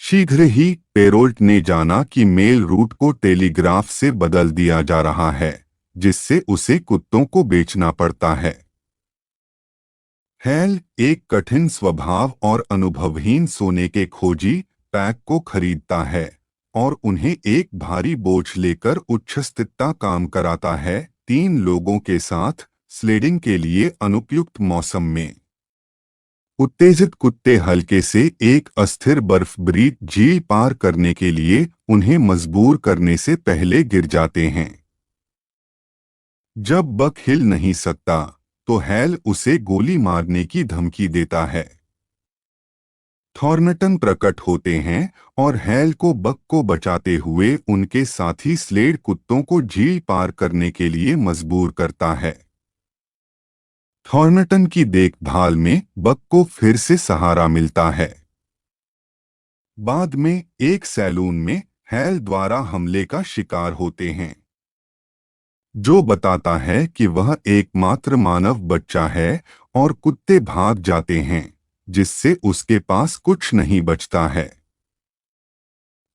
शीघ्र ही पेरोल्ट ने जाना कि मेल रूट को टेलीग्राफ से बदल दिया जा रहा है, जिससे उसे कुत्तों को बेचना पड़ता है। हैल, एक कठिन स्वभाव और अनुभवहीन सोने के खोजी, पैक को खरीदता है और उन्हें एक भारी बोझ लेकर उच्छृंखलता काम कराता है, 3 लोगों के साथ स्लेडिंग के लिए अनुपयुक्त मौसम में। उत्तेजित कुत्ते हल्के से एक अस्थिर बर्फभरी झील पार करने के लिए उन्हें मजबूर करने से पहले गिर जाते हैं। जब बक हिल नहीं सकता तो हैल उसे गोली मारने की धमकी देता है। थॉर्नटन प्रकट होते हैं और हैल को बक को बचाते हुए उनके साथी स्लेड कुत्तों को झील पार करने के लिए मजबूर करता है। थॉर्नटन की देखभाल में बक को फिर से सहारा मिलता है। बाद में एक सैलून में हैल द्वारा हमले का शिकार होते हैं, जो बताता है कि वह एकमात्र मानव बच्चा है और कुत्ते भाग जाते हैं, जिससे उसके पास कुछ नहीं बचता है।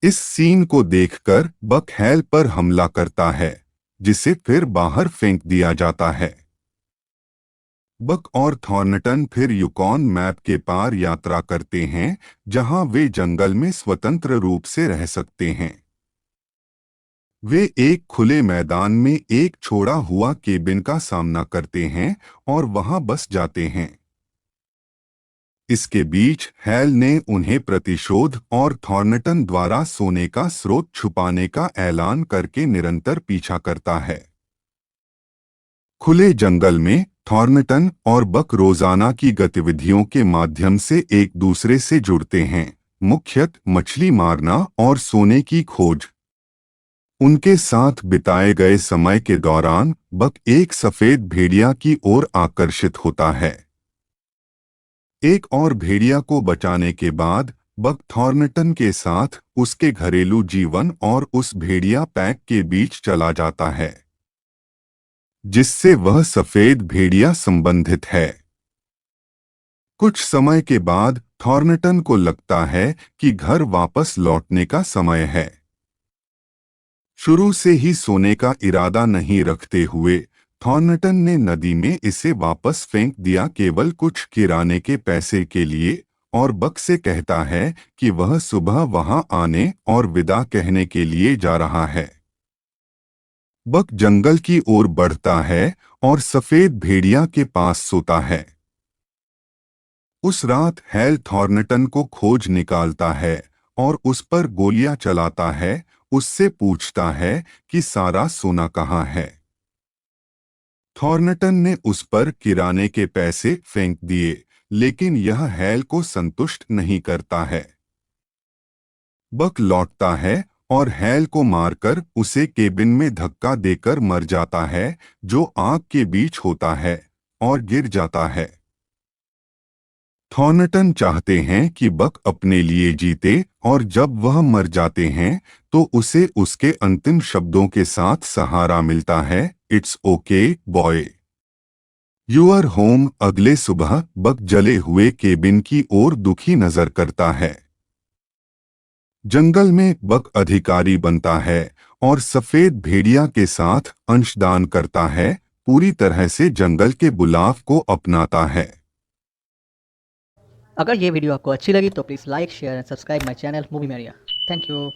इस सीन को देखकर बक हैल पर हमला करता है, जिसे फिर बाहर फेंक दिया जाता है। बक और थॉर्नटन फिर युकॉन मैप के पार यात्रा करते हैं, जहां वे जंगल में स्वतंत्र रूप से रह सकते हैं। वे एक खुले मैदान में एक छोड़ा हुआ केबिन का सामना करते हैं और वहां बस जाते हैं। इसके बीच हैल ने उन्हें प्रतिशोध और थॉर्नटन द्वारा सोने का स्रोत छुपाने का ऐलान करके निरंतर पीछा करता है। खुले जंगल में थॉर्नटन और बक रोजाना की गतिविधियों के माध्यम से एक दूसरे से जुड़ते हैं, मुख्यतः मछली मारना और सोने की खोज। उनके साथ बिताए गए समय के दौरान बक एक सफेद भेड़िया की ओर आकर्षित होता है। एक और भेड़िया को बचाने के बाद बक थॉर्नटन के साथ उसके घरेलू जीवन और उस भेड़िया पैक के बीच चला जाता है, जिससे वह सफेद भेड़िया संबंधित है। कुछ समय के बाद थॉर्नटन को लगता है कि घर वापस लौटने का समय है। शुरू से ही सोने का इरादा नहीं रखते हुए थॉर्नटन ने नदी में इसे वापस फेंक दिया, केवल कुछ किराने के पैसे के लिए, और बक से कहता है कि वह सुबह वहां आने और विदा कहने के लिए जा रहा है। बक जंगल की ओर बढ़ता है और सफेद भेड़िया के पास सोता है। उस रात हैल थॉर्नटन को खोज निकालता है और उस पर गोलियां चलाता है, उससे पूछता है कि सारा सोना कहाँ है। थॉर्नटन ने उस पर किराने के पैसे फेंक दिए, लेकिन यह हैल को संतुष्ट नहीं करता है। बक लौटता है और हैल को मारकर उसे केबिन में धक्का देकर मर जाता है, जो आग के बीच होता है, और गिर जाता है। थॉर्नटन चाहते हैं कि बक अपने लिए जीते, और जब वह मर जाते हैं तो उसे उसके अंतिम शब्दों के साथ सहारा मिलता है, it's okay boy, you are home. अगले सुबह बक जले हुए केबिन की ओर दुखी नजर करता है। जंगल में बक अधिकारी बनता है और सफेद भेड़िया के साथ अंशदान करता है, पूरी तरह से जंगल के बुलाव को अपनाता है। अगर ये वीडियो आपको अच्छी लगी तो please like share and subscribe my channel movie मेरिया। Thank you.